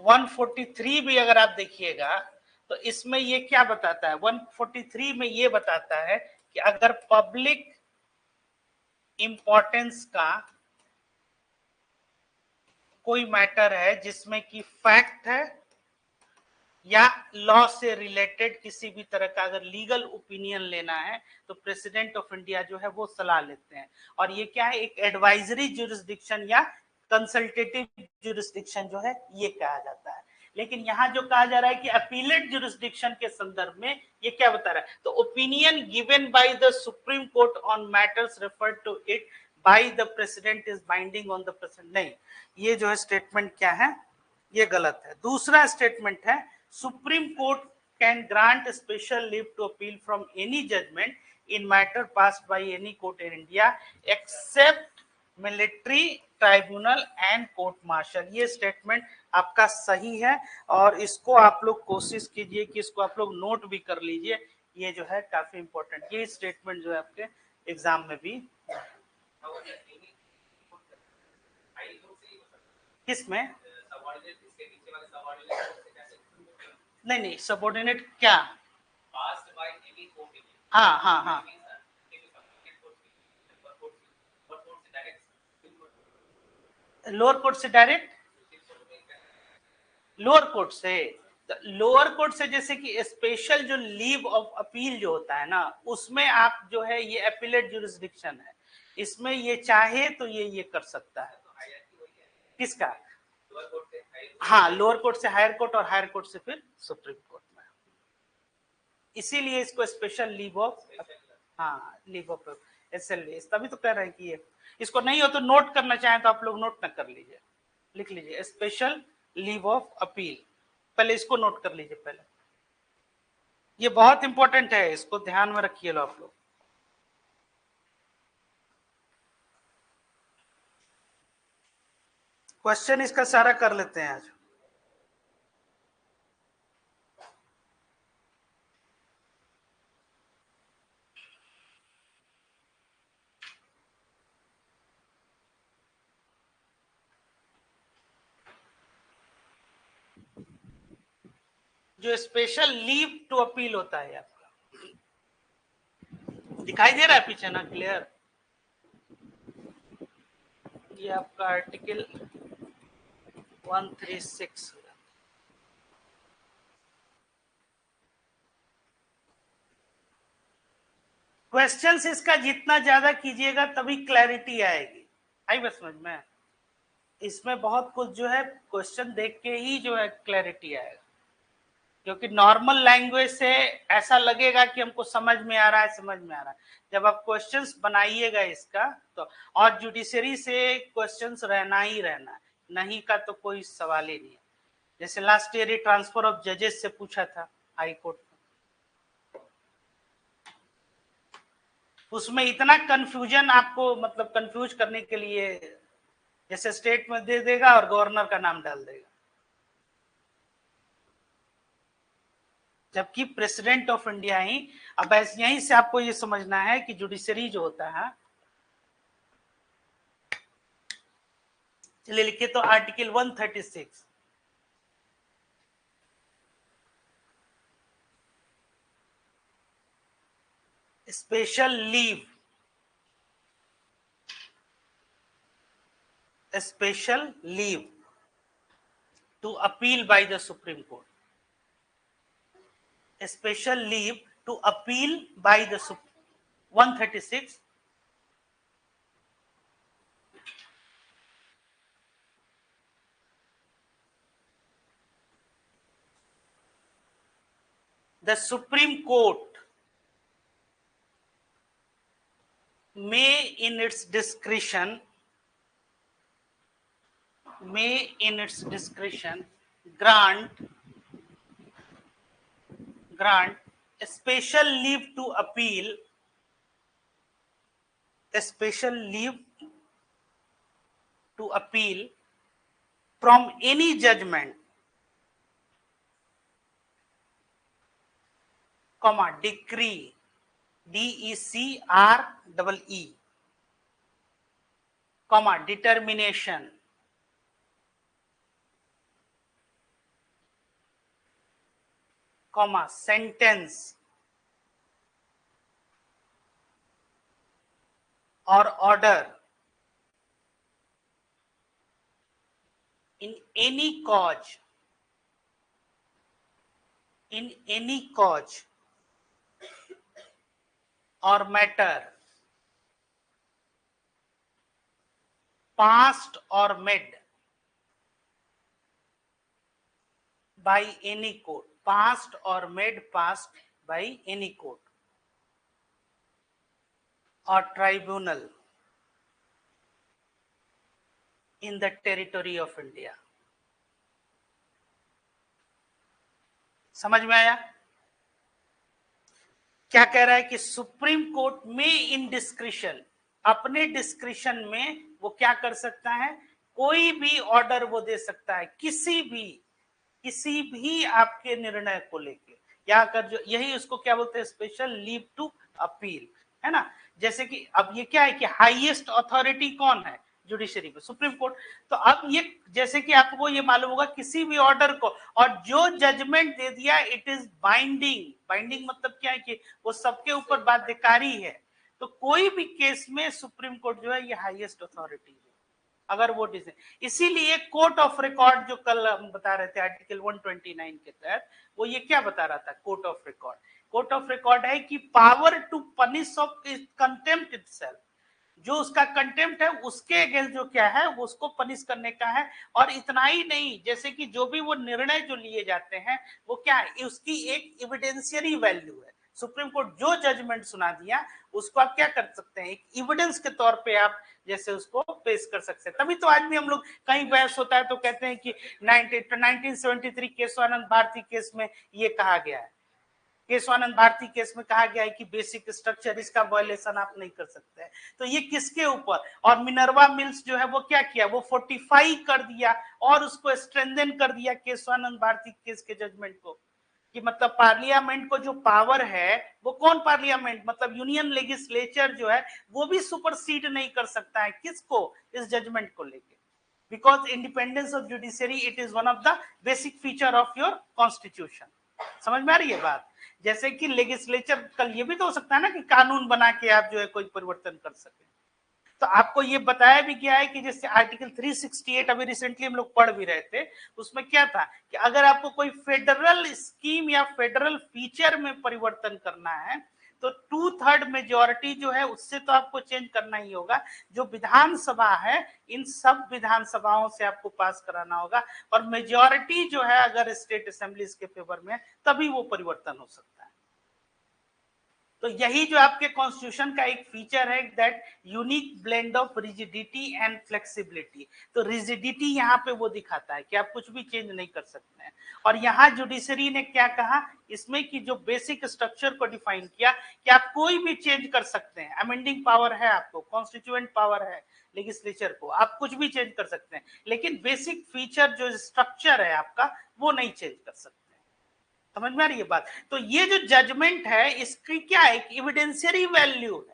143 भी अगर आप देखिएगा तो इसमें ये क्या बताता है, 143 में ये बताता है कि अगर पब्लिक इंपॉर्टेंस का कोई मैटर है जिसमें कि फैक्ट है या लॉ से रिलेटेड किसी भी तरह का अगर लीगल ओपिनियन लेना है तो प्रेसिडेंट ऑफ इंडिया जो है वो सलाह लेते हैं। और ये क्या है, एक एडवाइजरी ज्यूरिसडिक्शन या कंसल्टेटिव ज्यूरिसडिक्शन जो है ये कहा जाता है। लेकिन यहाँ जो कहा जा रहा है कि अपीलेट ज्यूरिसडिक्शन के संदर्भ में ये क्या बता रहा है, तो opinion given by the Supreme Court on matters referred to it by the president is binding on the president. नहीं, ये जो है स्टेटमेंट क्या है, ये गलत है। दूसरा स्टेटमेंट है Supreme Court can grant special leave to appeal from any judgment in matter passed by any court in India except military tribunal and court martial. ये स्टेटमेंट आपका सही है और इसको आप लोग कोशिश कीजिए कि इसको आप लोग नोट भी कर लीजिए, ये जो है काफी इंपॉर्टेंट। ये स्टेटमेंट जो है आपके एग्जाम में भी किसमें नहीं सबॉर्डिनेट क्या, हाँ हाँ हाँ लोअर कोर्ट से डायरेक्ट, लोअर कोर्ट से, लोअर कोर्ट से जैसे कि स्पेशल जो लीव ऑफ अपील जो होता है ना, उसमें आप जो है ये अपीलेट ज्यूरिसडिक्शन है, इसमें ये चाहे तो ये कर सकता है। किसका, हाँ लोअर कोर्ट से हायर कोर्ट और हायर कोर्ट से फिर सुप्रीम कोर्ट में, इसीलिए इसको स्पेशल लीव ऑफ, हाँ लीव ऑफ एसएलवी, तभी तो कह रहे हैं कि ये इसको नहीं हो तो नोट करना चाहें तो आप लोग नोट ना कर लीजिए, लिख लीजिए स्पेशल लीव ऑफ अपील, पहले इसको नोट कर लीजिए पहले, ये बहुत इंपॉर्टेंट है, इसको ध्यान में रखिए लो आप लोग। क्वेश्चन इसका सारा कर लेते हैं आज। जो स्पेशल लीव टू अपील होता है आपका, दिखाई दे रहा है पीछे ना क्लियर, ये आपका आर्टिकल 136। क्वेश्चंस इसका जितना ज्यादा कीजिएगा तभी क्लैरिटी आएगी, आई बस समझ में, इसमें बहुत कुछ जो है क्वेश्चन देख के ही जो है क्लैरिटी आएगा, क्योंकि नॉर्मल लैंग्वेज से ऐसा लगेगा कि हमको समझ में आ रहा है, समझ में आ रहा है, जब आप क्वेश्चंस बनाइएगा इसका तो, और जुडिशरी से क्वेश्चंस रहना ही रहना है, नहीं का तो कोई सवाल ही नहीं है। जैसे लास्ट ईयर ट्रांसफर ऑफ जजेस से पूछा था हाई कोर्ट में, उसमें इतना कंफ्यूजन आपको मतलब कंफ्यूज करने के लिए, जैसे स्टेट में दे देगा और गवर्नर का नाम डाल देगा, जबकि प्रेसिडेंट ऑफ इंडिया ही। अब ऐसे यहीं से आपको ये समझना है कि जुडिशरी जो होता है, चलिए लिखिए तो article 136, special leave, special leave to appeal by the Supreme Court, special leave to appeal by the 136, the Supreme Court may in its discretion grant a special leave to appeal, a special leave to appeal from any judgment, comma, decree, DECREE, comma, determination, comma, sentence or order in any cause, or matter passed or made by any court, passed or made passed by any court or tribunal in the territory of India. समझ में आया? क्या कह रहा है कि supreme court में इन discretion, अपने डिस्क्रिशन में वो क्या कर सकता है, कोई भी ऑर्डर वो दे सकता है किसी भी आपके निर्णय को लेके, या कर जो यही उसको क्या बोलते हैं, स्पेशल लीव टू अपील, है ना। जैसे कि अब ये क्या है कि हाईएस्ट अथॉरिटी कौन है जुडिशरी में, सुप्रीम कोर्ट। तो अब ये जैसे कि आपको ये मालूम होगा किसी भी ऑर्डर को, और जो जजमेंट दे दिया इट इज बाइंडिंग, बाइंडिंग मतलब क्या है कि वो सबके ऊपर बाध्यकारी है। तो कोई भी केस में सुप्रीम कोर्ट जो है ये हाईएस्ट अथॉरिटी है अगर वो डिसीजन, इसीलिए कोर्ट ऑफ रिकॉर्ड जो कल हम बता रहे थे आर्टिकल 129 के तहत, वो ये क्या बता रहा था, court of record, court of record है कि power to punish of contempt itself, जो उसका कंटेम्प्ट है उसके अगेंस्ट जो क्या है वो उसको पनिश करने का है। और इतना ही नहीं, जैसे कि जो भी वो निर्णय जो लिए जाते हैं वो क्या है, उसकी एक एविडेंशियरी वैल्यू है। सुप्रीम कोर्ट जो जजमेंट सुना दिया उसको आप क्या कर सकते हैं, एक एविडेंस के तौर पे आप जैसे उसको पेश कर सकते हैं। तभी तो आज भी हम लोग कहीं बहस होता है तो कहते हैं कि 1973 केशवानंद भारती केस में ये कहा गया है, केशवानंद भारती केस में कहा गया है कि बेसिक स्ट्रक्चर इसका वायलेशन आप नहीं कर सकते हैं। तो ये किसके ऊपर, और मिनर्वा मिल्स जो है वो क्या किया, वो फोर्टिफाई कर दिया और उसको स्ट्रेंथन कर दिया केशवानंद भारती केस के जजमेंट को, कि मतलब पार्लियामेंट को जो पावर है वो कौन, पार्लियामेंट मतलब यूनियन लेजिस्लेचर जो है वो भी सुपरसीड नहीं कर सकता है किसको, इस जजमेंट को लेके, because independence of judiciary it is one of the basic feature of your constitution. समझ में आ रही है बात? जैसे कि लेजिस्लेचर कल ये भी तो हो सकता है ना कि कानून बना के आप जो है कोई परिवर्तन कर सके। तो आपको ये बताया भी गया है कि जैसे आर्टिकल 368 अभी रिसेंटली हम लोग पढ़ भी रहे थे, उसमें क्या था कि अगर आपको कोई फेडरल स्कीम या फेडरल फीचर में परिवर्तन करना है तो 2/3 मेजोरिटी जो है उससे तो आपको चेंज करना ही होगा। जो विधानसभा है इन सब विधानसभाओं से आपको पास कराना होगा, और मेजोरिटी जो है अगर स्टेट असेंबलीज के फेवर में तभी वो परिवर्तन हो सकता है। तो यही जो आपके कॉन्स्टिट्यूशन का एक फीचर है, that unique blend of rigidity and flexibility. तो रिजिडिटी यहाँ पे वो दिखाता है कि आप कुछ भी चेंज नहीं कर सकते हैं, और यहाँ जुडिशरी ने क्या कहा इसमें कि जो बेसिक स्ट्रक्चर को डिफाइन किया कि आप कोई भी चेंज कर सकते हैं, अमेंडिंग पावर है आपको, कॉन्स्टिट्यूएंट पावर है लेजिस्लेचर को, आप कुछ भी चेंज कर सकते हैं, लेकिन बेसिक फीचर जो स्ट्रक्चर है आपका वो नहीं चेंज कर सकते। समझ में आ रही है बात? तो ये जो जजमेंट है इसकी क्या है, एविडेंशियरी वैल्यू है।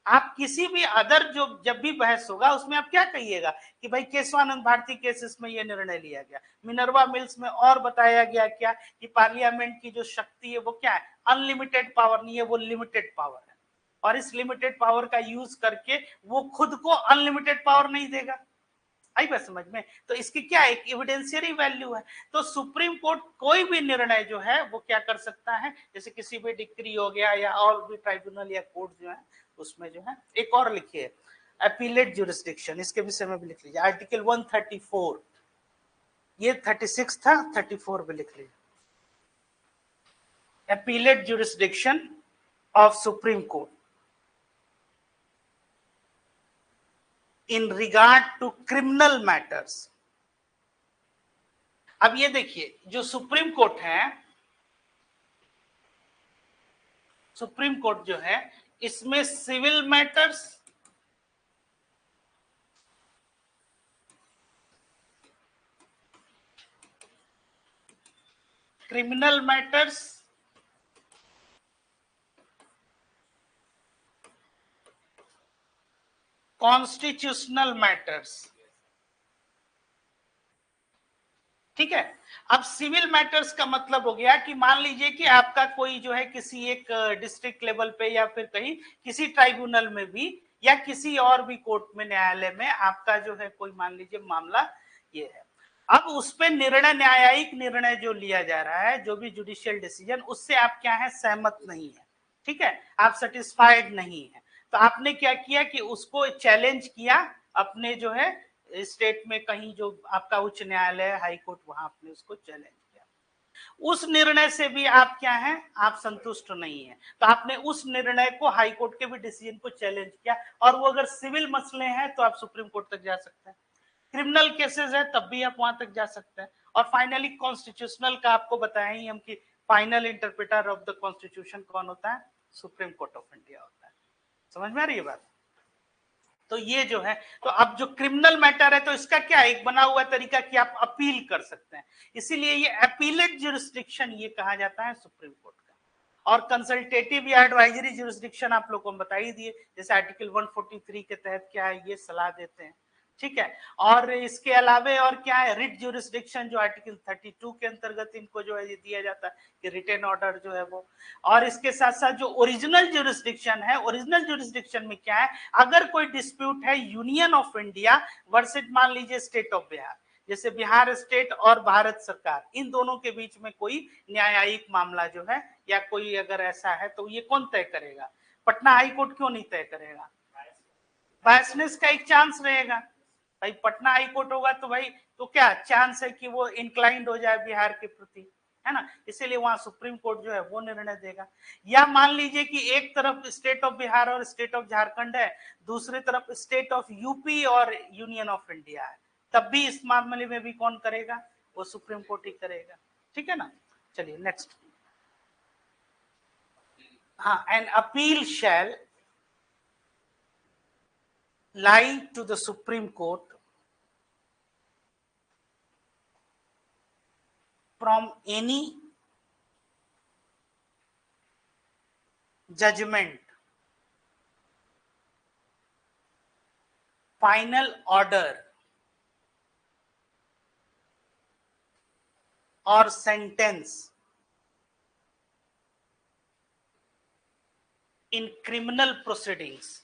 आप किसी भी अदर जो जब भी बहस होगा उसमें आप क्या कहिएगा कि भाई केशवानंद भारती केसेस में यह निर्णय लिया गया, मिनर्वा मिल्स में और बताया गया क्या कि पार्लियामेंट की जो शक्ति है वो क्या है, अनलिमिटेड पावर नहीं है, वो लिमिटेड पावर है, और इस लिमिटेड पावर का यूज करके वो खुद को अनलिमिटेड पावर नहीं देगा। आई बात समझ में? तो इसकी क्या एक एविडेंशियरी वैल्यू है। तो सुप्रीम कोर्ट कोई भी निर्णय जो है वो क्या कर सकता है, जैसे किसी भी डिक्री हो गया या और भी ट्राइब्यूनल या कोर्ट जो है उसमें जो है, एक और लिखिए अपीलेट जुरिस्डिक्शन, इसके विषय में भी लिख लीजिए आर्टिकल 134, ये 36 था, 34 भी लिख लीजिए appellate jurisdiction of Supreme Court in regard to criminal matters. अब ये देखिए जो सुप्रीम कोर्ट है, सुप्रीम कोर्ट जो है इसमें civil matters, criminal matters, constitutional matters, ठीक है। अब सिविल मैटर्स का मतलब हो गया कि मान लीजिए कि आपका कोई जो है किसी एक डिस्ट्रिक्ट लेवल पे या फिर कहीं किसी ट्राइब्यूनल में भी या किसी और भी कोर्ट में, न्यायालय में आपका जो है कोई मान लीजिए मामला ये है, अब उस पे निर्णय, न्यायिक निर्णय जो लिया जा रहा है, जो भी जुडिशियल डिसीजन, उससे आप क्या है, सहमत नहीं है, ठीक है, आप सेटिस्फाइड नहीं है, तो आपने क्या किया कि उसको चैलेंज किया अपने जो है स्टेट में, कहीं जो आपका उच्च न्यायालय, हाई कोर्ट, वहां आपने उसको चैलेंज किया, उस निर्णय से भी आप क्या है, आप संतुष्ट नहीं है, तो आपने उस निर्णय को, हाई कोर्ट के भी डिसीजन को चैलेंज किया, और वो अगर सिविल मसले हैं तो आप सुप्रीम कोर्ट तक जा सकते हैं, क्रिमिनल केसेस है तब भी आप वहां तक जा सकते हैं, और फाइनली कॉन्स्टिट्यूशनल का आपको बताया ही हम कि final interpreter of the constitution कौन होता है, सुप्रीम कोर्ट ऑफ इंडिया होता है। समझ में आ रही है बात? तो ये जो है, तो अब जो क्रिमिनल मैटर है तो इसका क्या एक बना हुआ तरीका कि आप अपील कर सकते हैं, इसीलिए ये अपीलेट जुरिस्डिक्शन ये कहा जाता है सुप्रीम कोर्ट का। और कंसल्टेटिव या एडवाइजरी जुरिस्डिक्शन आप लोगों को बता ही दिए, जैसे आर्टिकल 143 के तहत क्या है, ये सलाह देते हैं, ठीक है। और इसके अलावे और क्या है, रिट जुरिस्डिक्शन जो आर्टिकल 32 के अंतर्गत इनको जो है ये दिया जाता है कि रिटेन ऑर्डर जो है वो, और इसके साथ साथ जो ओरिजिनल जुरिस्डिक्शन है, ओरिजिनल जुरिस्डिक्शन में क्या है, अगर कोई डिस्प्यूट है यूनियन ऑफ इंडिया वर्सेस मान लीजिए स्टेट ऑफ बिहार, जैसे बिहार स्टेट और भारत सरकार, इन दोनों के बीच में कोई न्यायिक मामला जो है या कोई अगर ऐसा है, तो ये कौन तय करेगा, पटना हाई कोर्ट क्यों नहीं तय करेगा, बायसनेस का एक चांस रहेगा, भाई पटना हाई कोर्ट होगा तो भाई तो क्या चांस है कि वो इंक्लाइंड हो जाए बिहार के प्रति, है ना, इसीलिए वहां सुप्रीम कोर्ट जो है वो निर्णय देगा। या मान लीजिए कि एक तरफ स्टेट ऑफ बिहार और स्टेट ऑफ झारखंड है, दूसरी तरफ स्टेट ऑफ यूपी और यूनियन ऑफ इंडिया है, तब भी इस मामले में भी कौन करेगा, वो सुप्रीम कोर्ट ही करेगा, ठीक है ना। चलिए नेक्स्ट, हाँ, an appeal shall lie to the Supreme Court from any judgment, final order or sentence in criminal proceedings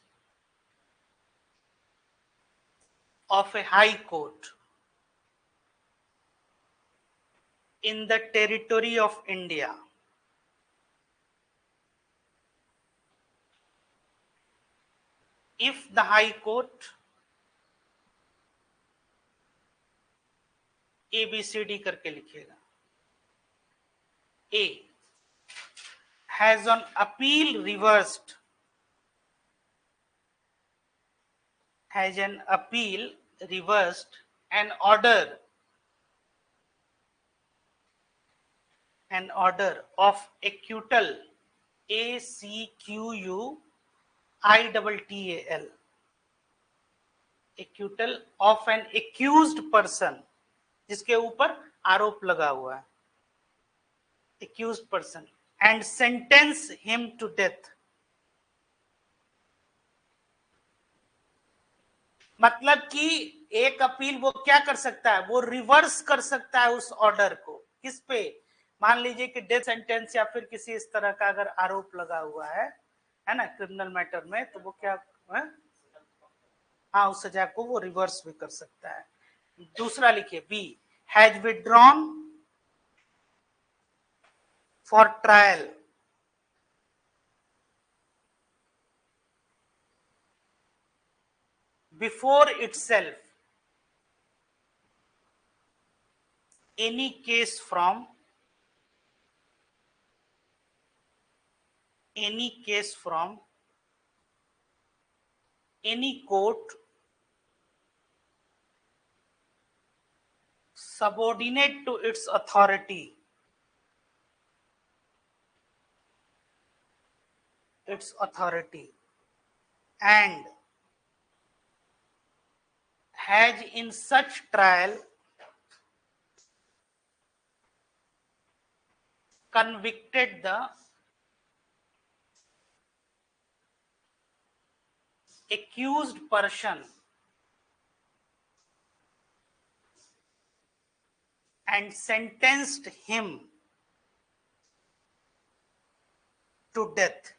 of a high court in the territory of India if the high court ABCD करके लिखिएगा, A has on appeal reversed, has an appeal reversed an order of acquittal, ACQUITTAL, acquittal of an accused person, जिसके ऊपर आरोप लगा हुआ है, accused person and sentence him to death. मतलब कि एक अपील वो क्या कर सकता है, वो रिवर्स कर सकता है उस ऑर्डर को। किस पे? मान लीजिए कि डेथ सेंटेंस या फिर किसी इस तरह का अगर आरोप लगा हुआ है ना, क्रिमिनल मैटर में, तो वो क्या है? हाँ, उस सजा को वो रिवर्स भी कर सकता है। दूसरा लिखिए, B, has withdrawn for trial before itself any case from any court subordinate to its authority, and has in such trial convicted the accused person and sentenced him to death.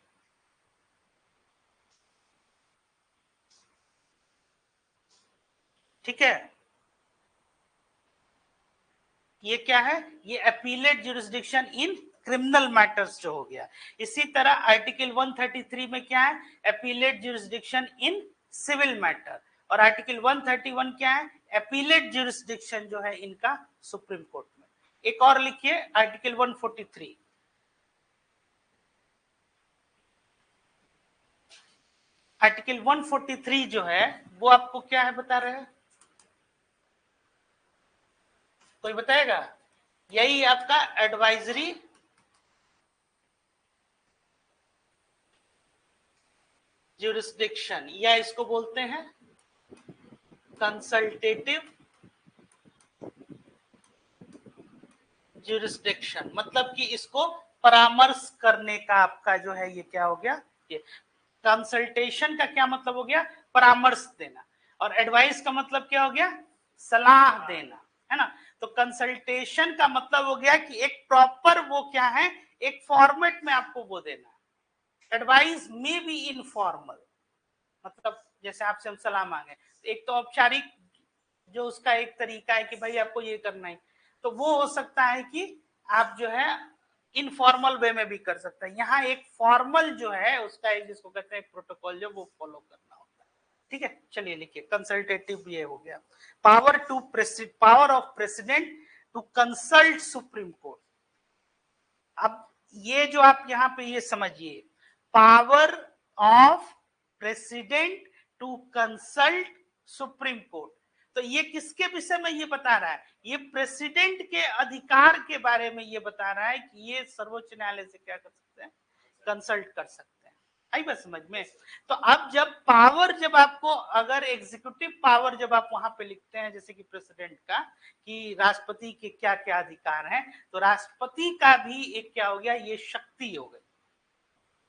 ठीक है, ये क्या है? ये appellate jurisdiction in criminal matters जो हो गया। इसी तरह आर्टिकल 133 में क्या है? Appellate jurisdiction in civil matter. और आर्टिकल 131 क्या है? अपीलेट ज्यूरिसडिक्शन जो है इनका सुप्रीम कोर्ट में। एक और लिखिए, आर्टिकल 143। आर्टिकल 143 जो है वो आपको क्या है बता रहे हैं? कोई बताएगा? यही आपका एडवाइजरी ज्यूरिसडिक्शन, या इसको बोलते हैं कंसल्टेटिव ज्यूरिसडिक्शन। मतलब कि इसको परामर्श करने का आपका जो है ये क्या हो गया? ये कंसल्टेशन का क्या मतलब हो गया? परामर्श देना। और एडवाइस का मतलब क्या हो गया? सलाह देना, है ना। तो कंसल्टेशन का मतलब हो गया कि एक प्रॉपर वो क्या है, एक फॉर्मेट में आपको वो देना। एडवाइस मे बी इनफॉर्मल, मतलब जैसे आपसे हम सलाह मांगे, एक तो औपचारिक जो उसका एक तरीका है कि भाई आपको ये करना है, तो वो हो सकता है कि आप जो है इनफॉर्मल वे में भी कर सकते हैं। यहाँ एक फॉर्मल जो है उसका एक जिसको कहते हैं प्रोटोकॉल जो वो फॉलो करना होता है। ठीक है, चलिए लिखिए, कंसल्टेटिव ये हो गया। Power of president to consult Supreme Court. अब ये जो आप यहाँ पे ये समझिए, power of president to consult Supreme Court, तो ये किसके विषय में ये बता रहा है? ये प्रेसिडेंट के अधिकार के बारे में ये बता रहा है कि ये सर्वोच्च न्यायालय से क्या कर सकते हैं? कंसल्ट कर सकते हैं। आई बात समझ में? तो अब जब पावर, जब आपको अगर एग्जीक्यूटिव पावर जब आप वहां पे लिखते हैं जैसे कि प्रेसिडेंट का, कि राष्ट्रपति के क्या क्या अधिकार हैं, तो राष्ट्रपति का भी एक क्या हो गया? ये शक्ति हो गई,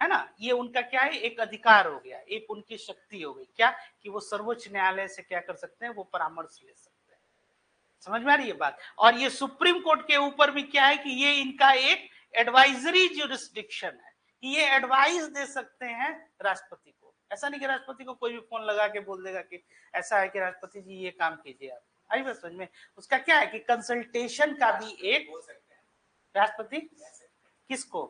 है ना। ये उनका क्या है? एक अधिकार हो गया, एक उनकी शक्ति हो गई। क्या? कि वो सर्वोच्च न्यायालय से क्या कर सकते हैं? वो परामर्श ले सकते हैं। समझ में आ रही है बात? और ये सुप्रीम कोर्ट के ऊपर भी क्या है कि ये इनका एक एडवाइजरी ज्यूरिसडिक्शन है, कि ये एडवाइस दे सकते हैं राष्ट्रपति को। ऐसा नहीं कि राष्ट्रपति को कोई भी फोन लगा के बोल देगा कि ऐसा है कि राष्ट्रपति जी ये काम कीजिए आप। आई बात समझ में? उसका क्या है कि कंसल्टेशन का भी एक राष्ट्रपति किसको,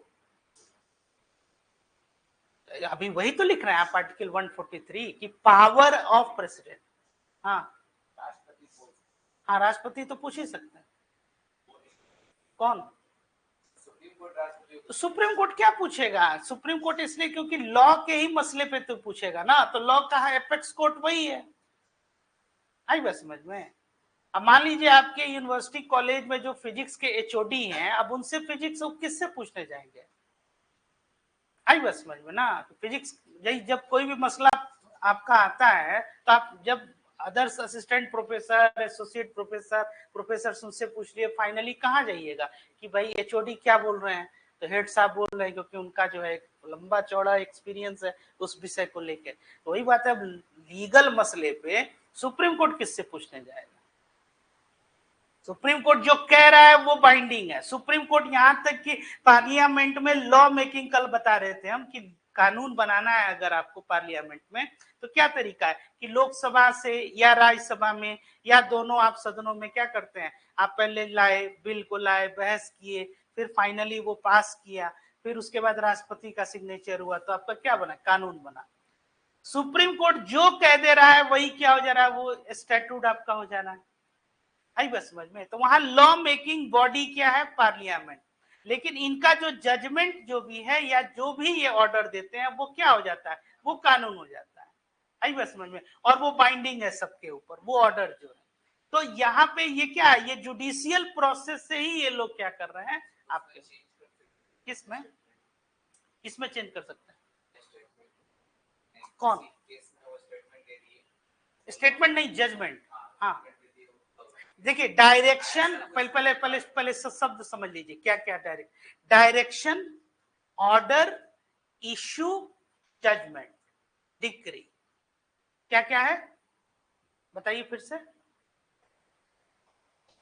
अभी वही तो लिख रहे हैं आप आर्टिकल 143 की पावर ऑफ प्रेसिडेंट। हाँ हाँ, राष्ट्रपति तो पूछ ही सकते हैं। कौन? सुप्रीम कोर्ट क्या पूछेगा? सुप्रीम कोर्ट इसलिए क्योंकि लॉ के ही मसले पे तो पूछेगा ना, तो लॉ का एपेक्स कोर्ट वही है। आई बस समझ में? अब मान लीजिए आपके यूनिवर्सिटी कॉलेज में जो फिजिक्स के एचओडी हैं, अब उनसे फिजिक्स किससे पूछने जाएंगे? आई बस समझ में ना। तो फिजिक्स जब कोई भी मसला आपका आता है, तो आप जब others assistant professor, associate professor, professor उनसे पूछ लिए, फाइनली कहाँ जाइएगा कि भाई एचओडी क्या बोल रहे हैं, तो हेड साहब बोल रहे हैं, क्योंकि उनका जो है लंबा चौड़ा एक्सपीरियंस है उस विषय को लेकर। तो वही बात है, लीगल मसले पे सुप्रीम कोर्ट किससे पूछने जाएगा? सुप्रीम कोर्ट जो कह रहा है वो बाइंडिंग है। सुप्रीम कोर्ट यहां तक कि पार्लियामेंट में लॉ मेकिंग, कल बता रहे थे हम कि कानून बनाना है अगर आपको पार्लियामेंट में, तो क्या तरीका है कि लोकसभा से या राज्यसभा में या दोनों आप सदनों में क्या करते हैं, आप पहले लाए, बिल को लाए, बहस किए, फिर फाइनली वो पास किया, फिर उसके बाद राष्ट्रपति का सिग्नेचर हुआ, तो आपका क्या बना? कानून बना। सुप्रीम कोर्ट जो कह दे रहा है वही क्या हो जा रहा है? वो स्टैट्यूट आपका हो जाना है। आई बस समझ में? तो वहां लॉ मेकिंग बॉडी क्या है? पार्लियामेंट। लेकिन इनका जो जजमेंट जो भी है या जो भी ये ऑर्डर देते हैं वो क्या हो जाता है? वो कानून हो जाता है। आई बस समझ में? और वो बाइंडिंग है सबके ऊपर, वो ऑर्डर जो है। तो यहाँ पे ये क्या है, ये जुडिशियल प्रोसेस से ही ये लोग क्या कर रहे हैं आपके, किसमें किसमें चेंज कर सकते हैं? कौन? स्टेटमेंट नहीं, जजमेंट। हाँ देखिए, डायरेक्शन, पहले पहले पहले पहले शब्द समझ लीजिए क्या क्या direction, order, issue, judgment, decree, क्या क्या है बताइए फिर से?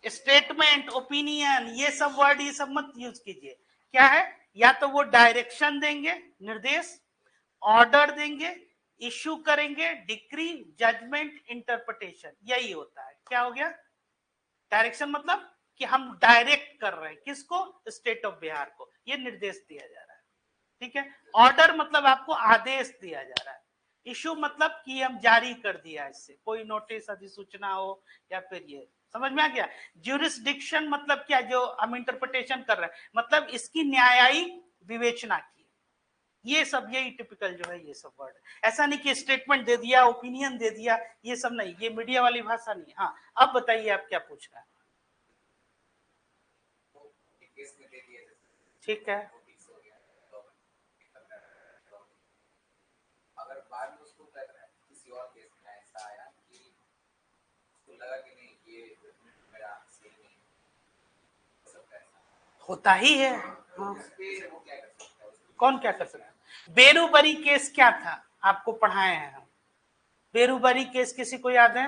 स्टेटमेंट, ओपिनियन, ये सब वर्ड ये सब मत यूज कीजिए। क्या है? या तो वो डायरेक्शन देंगे, निर्देश, ऑर्डर देंगे, इशू करेंगे, डिक्री, जजमेंट, इंटरप्रिटेशन, यही होता है। क्या हो गया? डायरेक्शन मतलब कि हम डायरेक्ट कर रहे हैं किसको? स्टेट ऑफ बिहार को, ये निर्देश दिया जा रहा है। ठीक है। ऑर्डर मतलब आपको आदेश दिया जा रहा है। इशू मतलब कि हम जारी कर दिया, इससे कोई नोटिस, अधिसूचना हो या फिर ये, समझ में आ गया? ज्यूरिसडिक्शन मतलब क्या? जो हम इंटरप्रिटेशन कर रहे हैं, मतलब इसकी न्यायिक विवेचना की, ये सब यही टिपिकल जो है ये सब वर्ड। ऐसा नहीं कि स्टेटमेंट दे दिया, ओपिनियन दे दिया, ये सब नहीं, ये मीडिया वाली भाषा नहीं। हाँ अब बताइए आप क्या पूछ रहे हैं? ठीक है। अगर बाद में उसको किसी और केस में ऐसा आया कि उसको लगा कि नहीं ये मेरा सही नहीं, होता ही है। हाँ। कौन क्या कर सकता है? बेरूबरी केस क्या था? आपको पढ़ाए हैं हम। बेरूबरी केस किसी को याद है?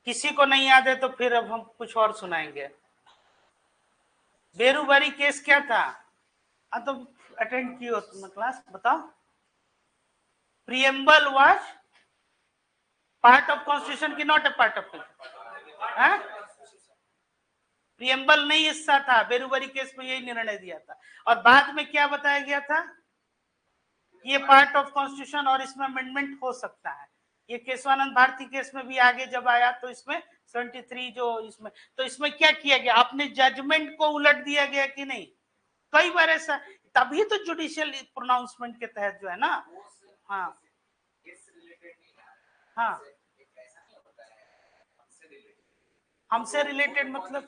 किसी को नहीं याद है तो फिर अब हम कुछ और सुनाएंगे। बेरूबरी केस क्या था? तो अटेंड किए हो तुम क्लास, बताओ। Preamble was part of constitution की not a part of constitution? Preamble नहीं हिस्सा था। बेरूबरी केस में यही निर्णय दिया था। और बाद में क्या बताया गया था? ये पार्ट ऑफ कॉन्स्टिट्यूशन और इसमें अमेंडमेंट हो सकता है। ये केशवानंद भारती केस में भी आगे जब आया तो इसमें 73 जो इसमें, तो इसमें क्या किया गया? अपने जजमेंट को उलट दिया गया कि नहीं? कई बार ऐसा, तभी तो जुडिशियल प्रोनाउंसमेंट के तहत जो है ना। हाँ हाँ, हमसे रिलेटेड मतलब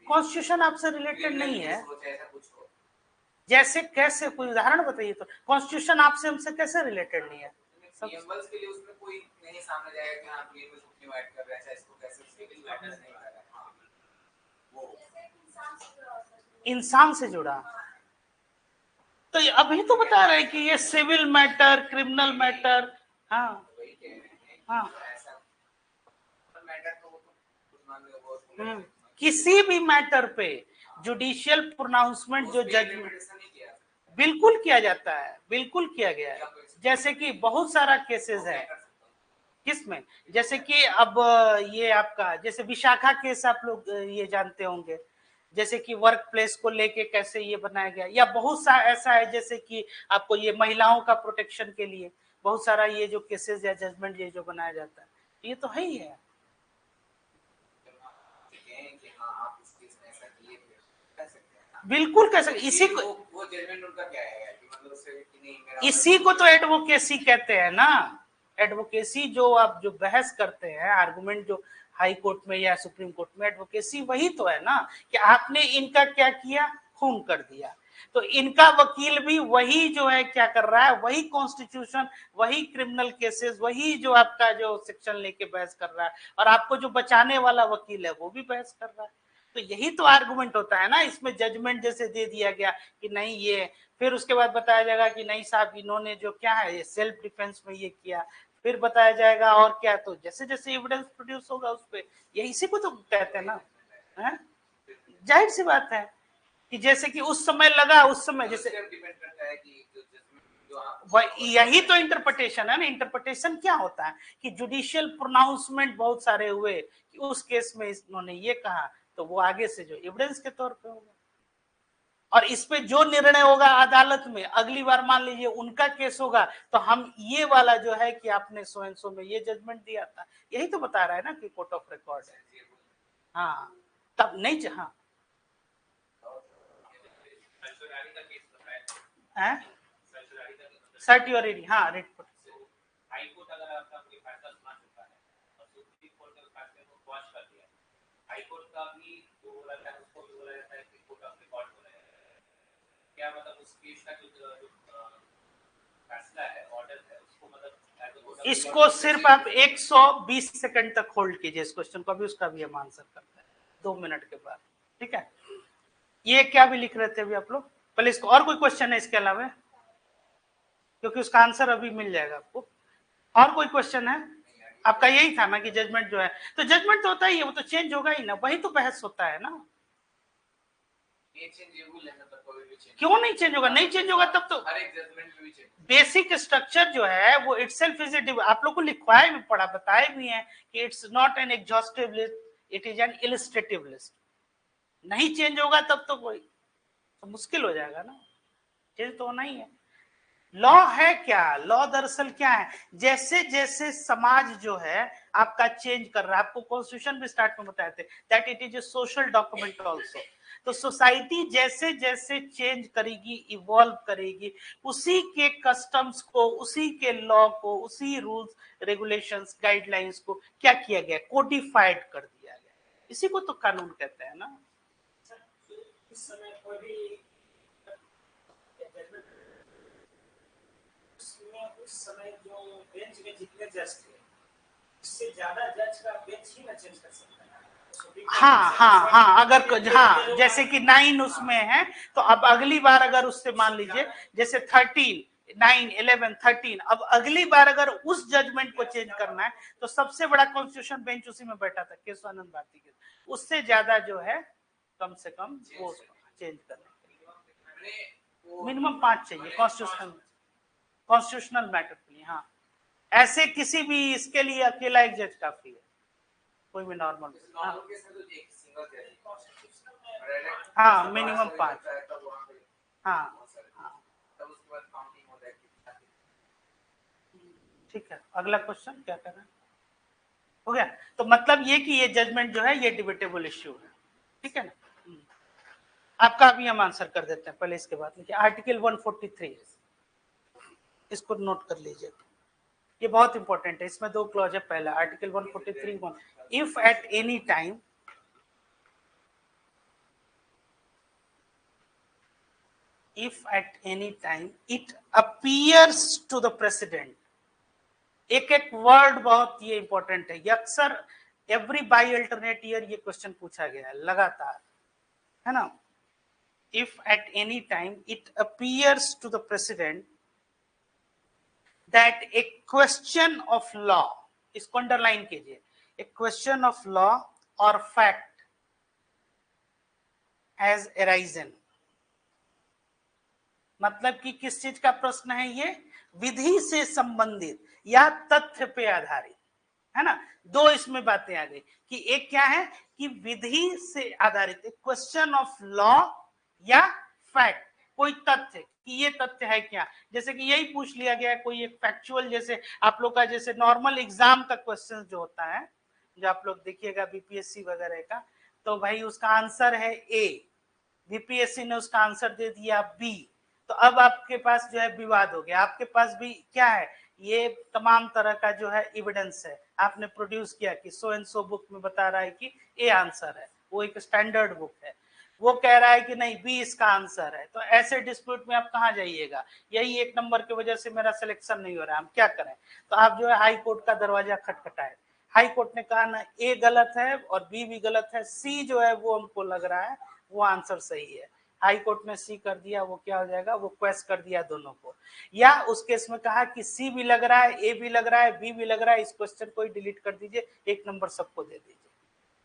कॉन्स्टिट्यूशन आपसे रिलेटेड नहीं है। जैसे कैसे? कोई उदाहरण बताइए तो। कॉन्स्टिट्यूशन आपसे हमसे कैसे रिलेटेड नहीं है? सिंबल्स के लिए उसमें कोई नहीं सामने जाएगा कि हां ये कुछ क्यों ऐड कर रहा है, इसको कैसे सिविल मैटर नहीं कर रहा है। हां वो इंसान से जुड़ा। तो अभी तो बता रहे हैं कि ये सिविल मैटर, क्रिमिनल मैटर। हाँ हाँ, किसी भी मैटर पे जुडिशियल प्रोनाउंसमेंट जो जजमेंट बिल्कुल किया जाता है, बिल्कुल किया गया है। जैसे कि बहुत सारा केसेस है। किसमें? जैसे कि अब ये आपका जैसे विशाखा केस आप लोग ये जानते होंगे, जैसे कि वर्क प्लेस को लेके कैसे ये बनाया गया, या बहुत सा ऐसा है जैसे कि आपको ये महिलाओं का प्रोटेक्शन के लिए बहुत सारा ये जो केसेस या जजमेंट ये जो बनाया जाता है, ये तो है ही है। बिल्कुल कह सकते। इसी को वो जजमेंट उनका क्या है कि मतलब उससे कि नहीं, इसी को तो एडवोकेसी कहते हैं ना। एडवोकेसी जो आप जो बहस करते हैं, आर्गुमेंट जो हाई कोर्ट में या सुप्रीम कोर्ट में, एडवोकेसी वही तो है ना कि आपने इनका क्या किया, खून कर दिया। तो इनका वकील भी वही जो है क्या कर रहा है, वही कॉन्स्टिट्यूशन, वही क्रिमिनल केसेस, वही जो आपका जो सेक्शन लेके बहस कर रहा है, और आपको जो बचाने वाला वकील है वो भी बहस कर रहा है। तो यही तो आर्गुमेंट होता है ना। इसमें जजमेंट जैसे दे दिया गया कि नहीं ये, फिर उसके बाद बताया जाएगा कि नहीं साहब इन्होंने जो क्या है ये सेल्फ डिफेंस में ये किया, फिर बताया जाएगा और क्या। तो जैसे जैसे एविडेंस प्रोड्यूस होगा उस पर, ये इसी को तो कहते हैं ना, है? जाहिर सी बात है कि जैसे कि उस समय लगा, उस समय जैसे यही तो इंटरप्रिटेशन है ना। इंटरप्रिटेशन क्या होता है कि जुडिशियल प्रोनाउंसमेंट बहुत सारे हुए कि उस केस में इन्होंने ये कहा, तो वो आगे से जो एविडेंस के तौर पे होगा, और इस पे जो निर्णय होगा अदालत में, अगली बार मान लीजिए उनका केस होगा तो हम ये वाला जो है कि आपने सो एंड सो में ये जजमेंट दिया था, यही तो बता रहा है ना कि कोर्ट ऑफ रिकॉर्ड है। हाँ तब नहीं, हाँ सर्टियोरिटी, हाँ रेट पर हाई कोर्ट अगर आपका फैसला सुना चुका है और सुप्रीम कोर्ट के फैसले को क्वॉश कर दिया, हाई कोर्ट का भी जो बोला जाता है उसको भी बोला जाता है कि कोर्ट ऑफ रिकॉर्ड हो रहा है। क्या मतलब उस केस का जो फैसला है, ऑर्डर है, उसको मतलब इसको सिर्फ आप 120 सेकंड तक होल्ड कीजिए इस क्वेश्चन को, अभी उसका भी हम आंसर करते हैं 2 मिनट के बाद, ठीक है। ये क्या भी लिख रहे थे अभी आप लोग, पहले इसको, और कोई क्वेश्चन है इसके अलावा, क्योंकि उसका आंसर अभी मिल जाएगा आपको। और कोई क्वेश्चन है आपका? यही था ना कि जजमेंट जो है, तो जजमेंट तो होता ही है, वो तो चेंज होगा ही ना, वही तो बहस होता है ना। क्यों नहीं चेंज होगा? नहीं चेंज होगा तब तो बेसिक स्ट्रक्चर जो है वो इटसेल्फ इज ए, आप लोग को लिखवाए भी पढ़ा, बताए भी हैं कि it's not an exhaustive list, it is an illustrative list. नहीं चेंज होगा तब तो कोई तो मुश्किल हो जाएगा ना, चेंज तो होना ही है। लॉ है क्या? लॉ दरअसल क्या है, जैसे जैसे समाज जो है आपका चेंज कर रहा है, आपको कॉन्स्टिट्यूशन भी स्टार्ट में बताए थे that it is a social document also. तो सोसाइटी जैसे जैसे चेंज करेगी, इवॉल्व करेगी, उसी के कस्टम्स को, उसी के लॉ को, उसी रूल्स रेगुलेशंस गाइडलाइंस को क्या किया गया, कोडिफाइड कर दिया गया। इसी को तो कानून कहते हैं ना। इस समय कोई भी उस समय जो बेंच में जितने जज थे उससे ज्यादा जज का बेंच ही ना चेंज कर सकता है। हाँ अगर हाँ जैसे कि 9 उसमें है, तो अब अगली बार अगर उससे मान लीजिए जैसे 13, 9, 11, 13, अब अगली बार अगर उस जजमेंट को चेंज करना है तो सबसे बड़ा कॉन्स्टिट्यूशन बेंच उसी में बैठा था, केशवानंद भारती के, उससे ज्यादा जो है कम से कम वो चेंज करना, मिनिमम 5 चाहिए कॉन्स्टिट्यूशनल मैटर के लिए। हाँ ऐसे किसी भी इसके लिए अकेला एक जज काफी है, कोई भी नॉर्मल। हाँ मिनिमम 5। हाँ ठीक है, अगला क्वेश्चन क्या कर रहे हैं, हो गया। तो मतलब ये कि ये जजमेंट जो है ये डिबेटेबल इश्यू है, ठीक है ना। आपका अभी हम आंसर कर देते हैं, पहले इसके बाद देखिए आर्टिकल 143, इसको नोट कर लीजिए, ये बहुत इंपॉर्टेंट है। इसमें 2 क्लॉज है। पहला article 143(1), if at any time it appears to the president, एक एक वर्ड बहुत ये इंपॉर्टेंट है, ये अक्सर एवरी बाई अल्टरनेट ईयर ये क्वेश्चन पूछा गया है लगातार, है ना। If at any time it appears to the president that a question of law, इसको अंडरलाइन कीजिए, ए क्वेश्चन ऑफ लॉ और फैक्ट हैज अराइजन, मतलब कि किस चीज का प्रश्न है ये, विधि से संबंधित या तथ्य पे आधारित, है ना। 2 इसमें बातें आ गई कि एक क्या है कि विधि से आधारित क्वेश्चन ऑफ लॉ या फैक्ट, कोई तथ्य कि ये तथ्य है क्या, जैसे कि यही पूछ लिया गया कोई एक फैक्चुअल, जैसे आप लोग का जैसे नॉर्मल एग्जाम का क्वेश्चन जो होता है, जो आप लोग देखिएगा बीपीएससी वगैरह का, तो भाई उसका आंसर है ए, बीपीएससी ने उसका आंसर दे दिया बी, तो अब आपके पास जो है विवाद हो गया, आपके पास भी क्या है ये तमाम तरह का जो है एविडेंस है, आपने प्रोड्यूस किया कि सो एंड सो बुक में बता रहा है कि ए आंसर है, वो एक स्टैंडर्ड बुक है, वो कह रहा है कि नहीं बी इसका आंसर है, तो ऐसे डिस्प्यूट में आप कहाँ जाइएगा, यही एक नंबर की वजह से मेरा सिलेक्शन नहीं हो रहा है, हम क्या करें, तो आप जो है हाई कोर्ट का दरवाजा खटखटाए, हाई कोर्ट ने कहा ना ए गलत है और बी भी गलत है, सी जो है वो हमको लग रहा है वो आंसर सही है, हाई कोर्ट ने सी कर दिया, वो क्या हो जाएगा, वो क्वेश्चन कर दिया दोनों को, या उस केस में कहा कि सी भी लग रहा है, ए भी लग रहा है, बी भी लग रहा है, इस क्वेश्चन को ही डिलीट कर दीजिए, एक नंबर सबको दे दीजिए,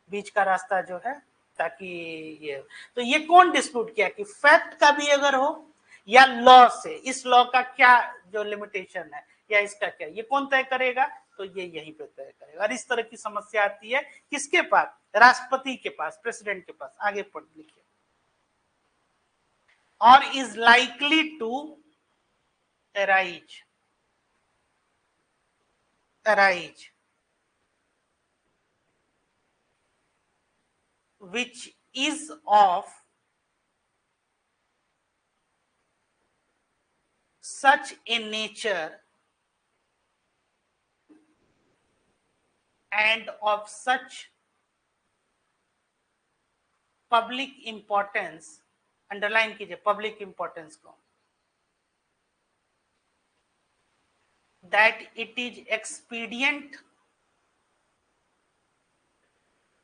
बीच का रास्ता जो है, ताकि ये, तो ये कौन डिस्प्यूट किया कि फैक्ट का भी अगर हो या लॉ से, इस लॉ का क्या जो लिमिटेशन है या इसका क्या, ये कौन तय करेगा, तो ये यहीं पे तय करेगा, और इस तरह की समस्या आती है किसके पास, राष्ट्रपति के पास, प्रेसिडेंट के पास, आगे पढ़ लिखिए, और is likely to arise which is of such a nature and of such public importance, underline कीजिए पब्लिक इंपॉर्टेंस को, that it is expedient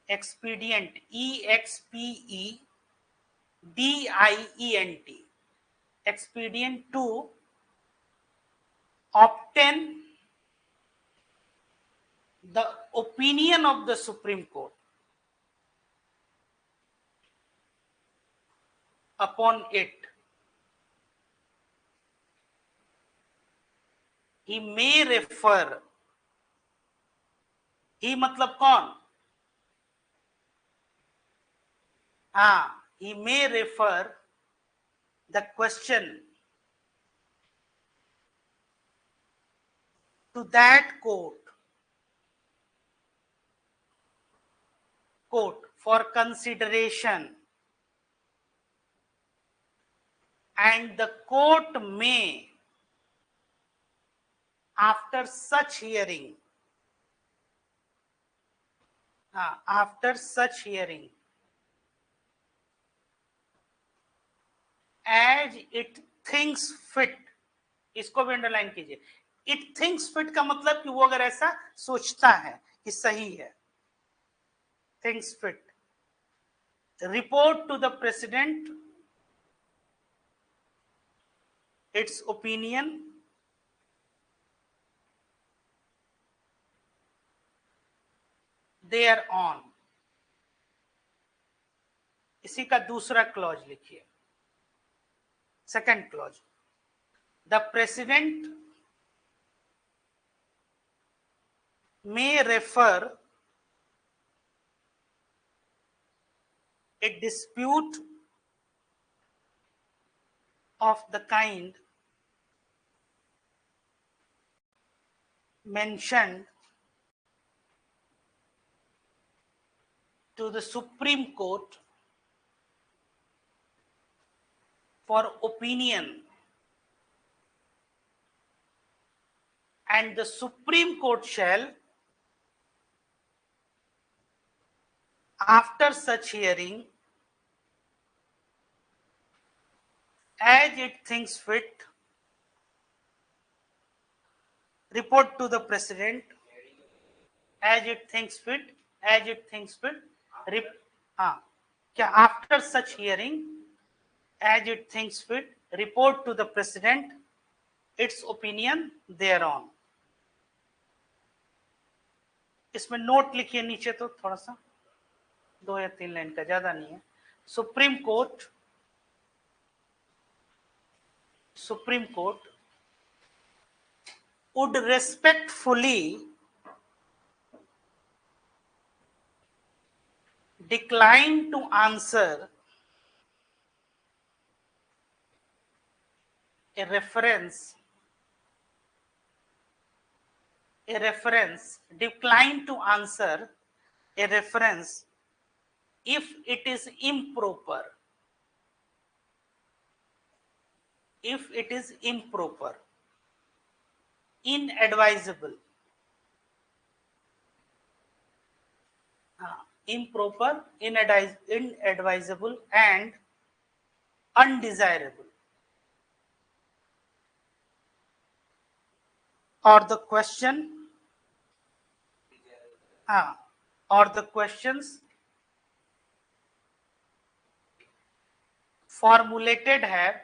EXPEDIENT expedient to obtain the opinion of the Supreme Court upon it. He may refer, he मतलब कौन, हाँ, he may refer the question to that court for consideration, and the court may, after such hearing, as it thinks fit, इसको भी underline कीजिए, it thinks fit का मतलब कि वो अगर ऐसा सोचता है कि सही है, thinks fit, report to the president its opinion thereon, इसी का दूसरा क्लॉज लिखिए, second clause, the president may refer a dispute of the kind mentioned to the Supreme Court for opinion, and the Supreme Court shall, after such hearing, as it thinks fit, report to the president, as it thinks fit, क्या after such hearing, as it thinks fit, report to the president its opinion thereon. इसमें note लिखिए नीचे, तो थोड़ा सा 2 या 3 line का, ज्यादा नहीं है, Supreme court would respectfully decline to answer a reference, decline to answer a reference if it is improper, inadvisable, improper, inadvisable and undesirable, or the question or the questions formulated have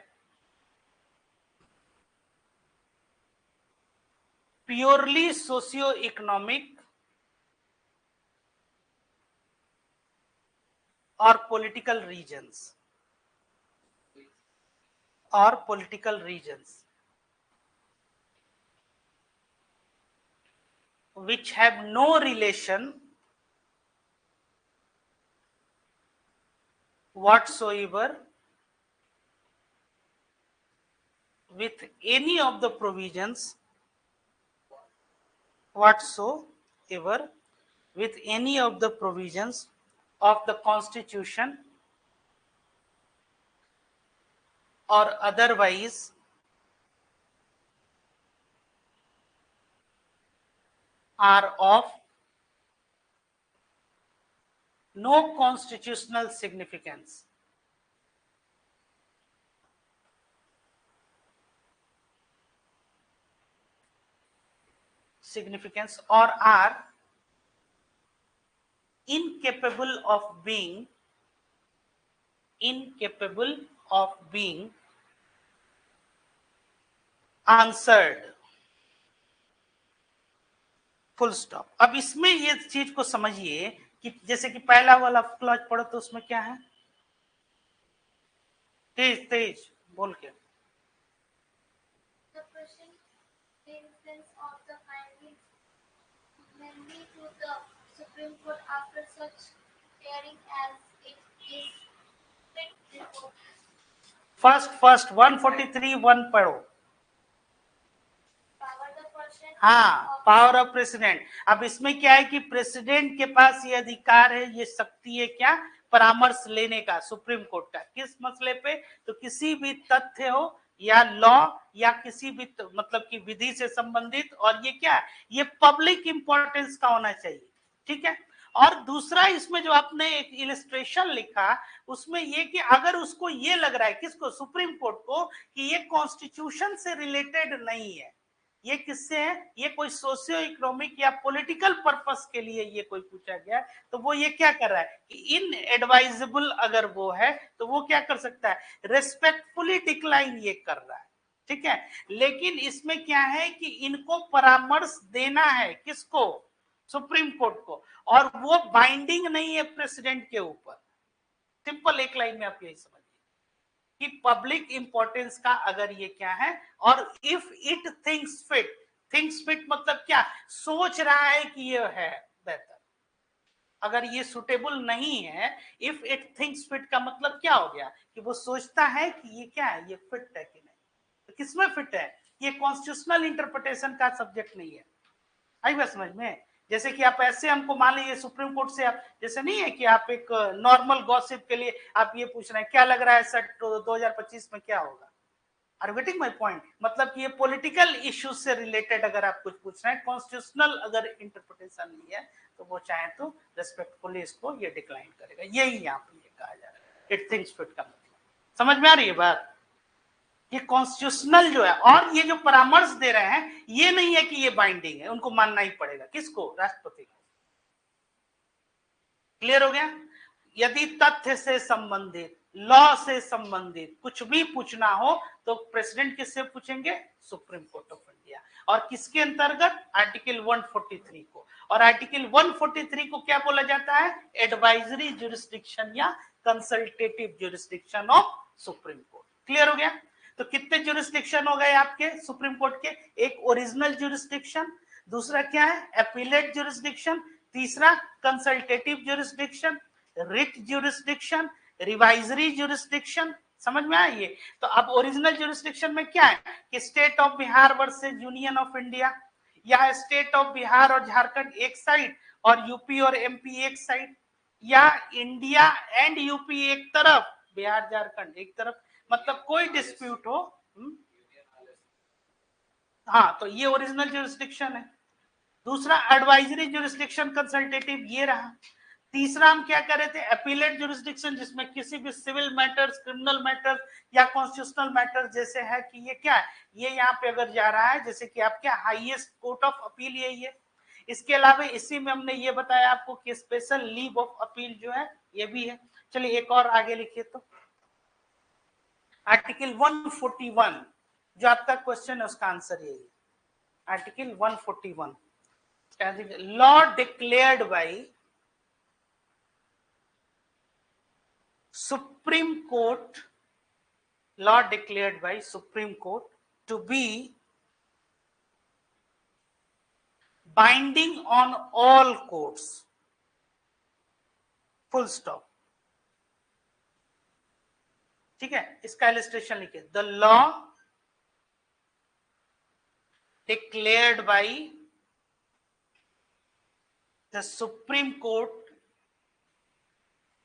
purely socio-economic or political regions, which have no relation whatsoever with any of the provisions whatsoever with any of the provisions of the Constitution or otherwise are of no constitutional significance. Or are incapable of being answered. Full stop. अब इसमें ये चीज को समझिए कि जैसे कि पहला वाला क्लॉज पढ़ो तो उसमें क्या है, तेज तेज बोल के। Supreme Court after such hearing as it is report. First 143(1) पढ़ो। हाँ, पावर ऑफ प्रेसिडेंट। अब इसमें क्या है कि प्रेसिडेंट के पास ये अधिकार है, ये शक्ति है क्या, परामर्श लेने का सुप्रीम कोर्ट का। किस मसले पे, तो किसी भी तथ्य हो या लॉ या किसी भी मतलब की विधि से संबंधित, और ये क्या, ये पब्लिक इंपॉर्टेंस का होना चाहिए, ठीक है। और दूसरा इसमें जो आपने एक इलिस्ट्रेशन लिखा उसमें ये कि अगर उसको ये लग रहा है, किसको, सुप्रीम कोर्ट को, कि ये कॉन्स्टिट्यूशन से रिलेटेड नहीं है, ये किससे है, ये कोई सोशियो इकोनॉमिक या पॉलिटिकल पर्पस के लिए ये कोई पूछा गया, तो वो ये क्या कर रहा है कि इनएडवाइजेबल अगर वो है तो वो क्या कर सकता है, रेस्पेक्टफुली डिक्लाइन ये कर रहा है, ठीक है। लेकिन इसमें क्या है कि इनको परामर्श देना है, किसको, सुप्रीम कोर्ट को, और वो बाइंडिंग नहीं है प्रेसिडेंट के ऊपर। सिंपल एक लाइन में आप यही समझिए कि पब्लिक इंपॉर्टेंस का अगर ये क्या है, और इफ इट थिंक्स फिट मतलब क्या, सोच रहा है कि ये है बेहतर, अगर ये सुटेबल नहीं है, इफ इट थिंक्स फिट का मतलब क्या हो गया कि वो सोचता है कि ये क्या है, ये फिट है कि नहीं, तो किसमें फिट है, ये कॉन्स्टिट्यूशनल इंटरप्रिटेशन का सब्जेक्ट नहीं है। आई बात समझ में। जैसे कि आप ऐसे हमको मान लीजिए सुप्रीम कोर्ट से, आप जैसे नहीं है कि आप एक नॉर्मल गॉसिप के लिए आप ये पूछ रहे हैं क्या लग रहा है सर 2025 में क्या होगा, आर गेटिंग माय पॉइंट, मतलब कि ये पॉलिटिकल इश्यूज से रिलेटेड अगर आप कुछ पूछ रहे हैं, कॉन्स्टिट्यूशनल अगर इंटरप्रिटेशन नहीं है तो वो चाहे तो रेस्पेक्टफुली इसको ये डिक्लाइन करेगा। यही यहाँ पे ये कहा जा रहा है, इट थिंक्स फिट का मतलब, समझ में आ रही है बात। ये कॉन्स्टिट्यूशनल जो है, और ये जो परामर्श दे रहे हैं ये नहीं है कि ये बाइंडिंग है, उनको मानना ही पड़ेगा, किसको, राष्ट्रपति को। क्लियर हो गया। यदि तथ्य से संबंधित, लॉ से संबंधित कुछ भी पूछना हो तो प्रेसिडेंट किससे पूछेंगे, सुप्रीम कोर्ट ऑफ इंडिया, और किसके अंतर्गत, आर्टिकल 143 को। और आर्टिकल 143 को क्या बोला जाता है, एडवाइजरी जुरिस्डिक्शन या consultative jurisdiction of Supreme court. Clear हो गया। तो कितने जुरिस्डिक्शन हो गए आपके सुप्रीम कोर्ट के, एक ओरिजिनल जुरिस्डिक्शन, दूसरा क्या है, अपीलेट जुरिस्डिक्शन, तीसरा consultative jurisdiction, writ jurisdiction, revisory jurisdiction, समझ में आइए। तो अब ओरिजिनल जुरिस्डिक्शन में क्या है कि state of Bihar versus union of India, या स्टेट ऑफ बिहार और झारखंड एक साइड और यूपी और एमपी एक साइड, या इंडिया एंड यूपी एक तरफ, बिहार झारखंड एक तरफ, मतलब कोई डिस्प्यूट हो, हाँ, तो ये ओरिजिनल ज्यूरिसडिक्शन है। दूसरा एडवाइजरी ज्यूरिसडिक्शन कंसल्टेटिव ये रहा। तीसरा हम क्या कर रहे थे, अपीलेट ज्यूरिसडिक्शन, जिसमें किसी भी सिविल मैटर्स, क्रिमिनल मैटर्स या कॉन्स्टिट्यूशनल मैटर्स, जैसे है कि ये क्या है, ये यहाँ पे अगर जा रहा है, जैसे कि आप क्या हाईएस्ट कोर्ट ऑफ अपील यही है। इसके अलावा इसी में हमने ये बताया आपको कि स्पेशल लीव ऑफ अपील जो है ये भी है। चलिए एक और आगे लिखिए। तो आर्टिकल 141 जो आपका क्वेश्चन है उसका आंसर यही है। Article 141 law declared by Supreme Court, law declared by Supreme Court to be binding on all courts, full stop। ठीक है, इसका इलस्ट्रेशन लिखिए। The law declared by the Supreme Court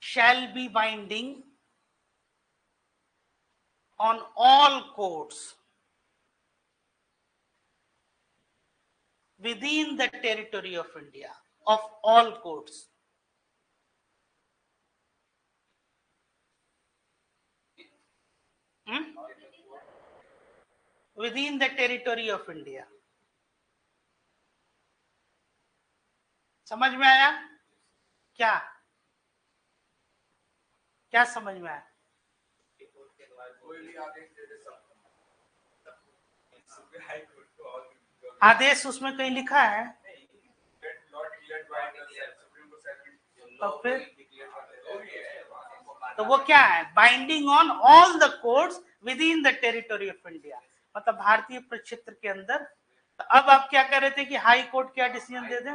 shall be binding on all courts within the territory of India, of all courts. Within the territory of India. समझ में आया क्या? क्या समझ में आया? आदेश उसमें कहीं लिखा है तो फिर तो वो क्या है, binding on all the courts with in the territory of India, मतलब भारतीय प्रक्षेत्र के अंदर। तो अब आप क्या कर रहे थे कि हाई कोर्ट क्या डिसीजन दे दे,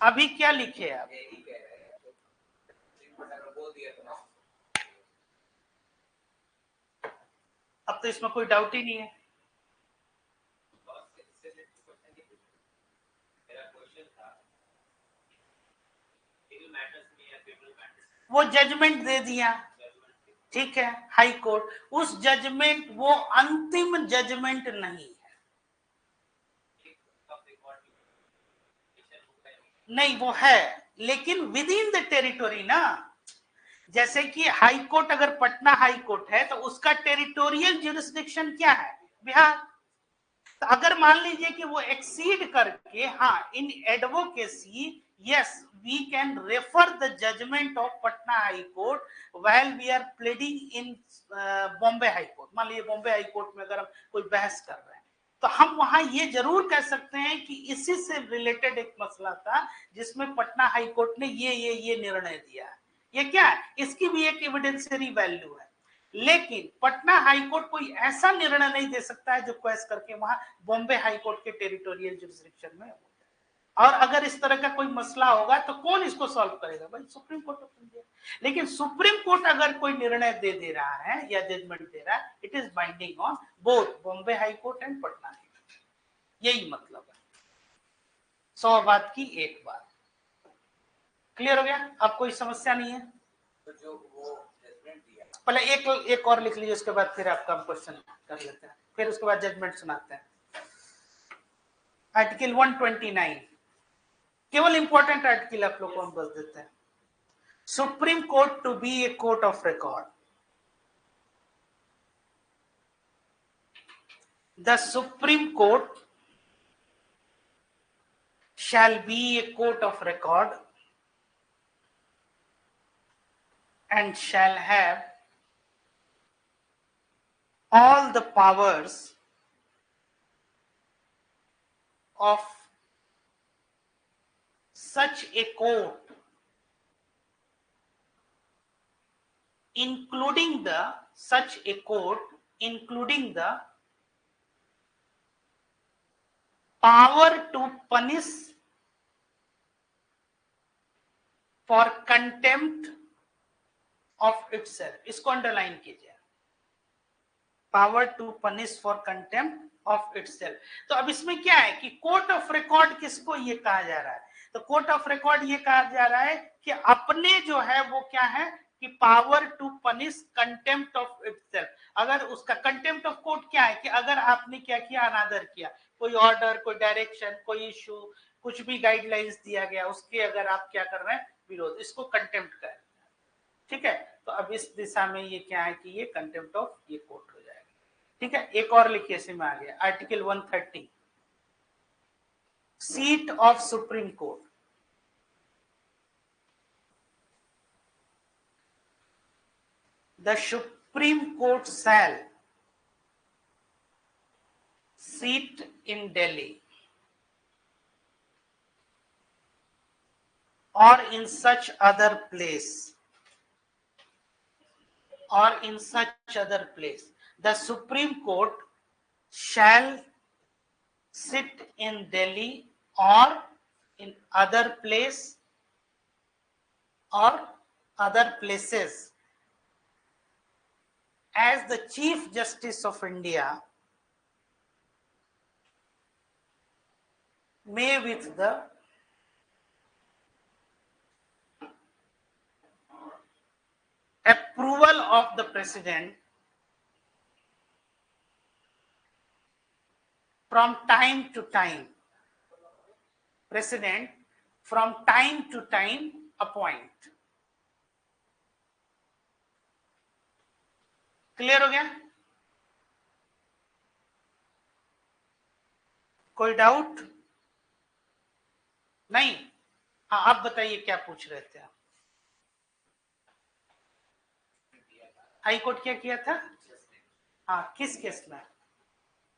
अभी क्या लिखे आप, अब तो इसमें कोई डाउट ही नहीं है। वो जजमेंट दे दिया, ठीक है, हाई कोर्ट, उस जजमेंट, वो अंतिम जजमेंट नहीं है, नहीं वो है, लेकिन विद इन द टेरिटोरी ना। जैसे कि हाई कोर्ट, अगर पटना हाई कोर्ट है तो उसका टेरिटोरियल ज्यूरिसडिक्शन क्या है, बिहार। तो अगर मान लीजिए कि वो एक्सीड करके, हाँ, इन advocacy, yes, we can refer the judgment of Patna High Court while we are pleading in Bombay High Court। मान लीजिए बॉम्बे हाई कोर्ट में अगर हम कोई बहस कर रहे हैं तो हम वहां ये जरूर कह सकते हैं कि इसी से रिलेटेड एक मसला था जिसमें पटना हाई कोर्ट ने ये निर्णय दिया है, ये क्या है, इसकी भी एक एविडेंशियरी वैल्यू है। लेकिन पटना हाई कोर्ट कोई ऐसा निर्णय नहीं दे सकता है जो क्वेश्चन करके वहां बॉम्बे हाई कोर्ट के टेरिटोरियल जुरिसडिक्शन में। और अगर इस तरह का कोई मसला होगा तो कौन इसको सॉल्व करेगा, भाई सुप्रीम कोर्ट ऑफ इंडिया। लेकिन सुप्रीम कोर्ट अगर कोई निर्णय दे रहा है या जजमेंट दे रहा है, it is binding on both Bombay high court and Patna high court, यही मतलब है। 100 बात की एक बात, क्लियर हो गया? अब कोई समस्या नहीं है? तो जो वो जजमेंट दिया, पहले एक और लिख लीजिए, उसके बाद फिर आपका क्वेश्चन कर लेते हैं, फिर उसके बाद जजमेंट सुनाते हैं। आर्टिकल 129, केवल इंपॉर्टेंट आर्टिकल आप लोग को हम बस देते हैं। Supreme Court to be a court of record, the Supreme Court shall be a court of record and shall have all the powers of such a court, including the power to punish for contempt of itself। इसको underline कीजिए, power to punish for contempt of itself. तो अब इसमें क्या है कि court of record किसको ये कहा जा रहा है, तो कोर्ट ऑफ रिकॉर्ड ये कहा जा रहा है कि अपने जो है वो क्या है, कि power to punish contempt of itself. अगर उसका कंटेम्प्ट ऑफ कोर्ट क्या है कि अगर आपने क्या किया, अनादर किया, कोई ऑर्डर, कोई डायरेक्शन, कोई इशू, कुछ भी गाइडलाइंस दिया गया, उसके अगर आप क्या कर रहे हैं, विरोध, इसको कंटेम्प्ट कर, ठीक है। तो अब इस दिशा में ये क्या है कि ये कंटेम्प्ट ऑफ ये कोर्ट हो जाएगा, ठीक है। एक और लिखिए, इसमें आ गया article 130, seat of Supreme court. The Supreme Court shall sit in Delhi or in such other place, or in such other place. The Supreme Court shall sit in Delhi or in other place or other places as the Chief Justice of India may with the approval of the President from time to time, President from time to time appoint। Clear हो गया? कोई doubt नहीं? हाँ, आप बताइए क्या पूछ रहे थे आप? हाई कोर्ट क्या किया था? हाँ, किस केस में?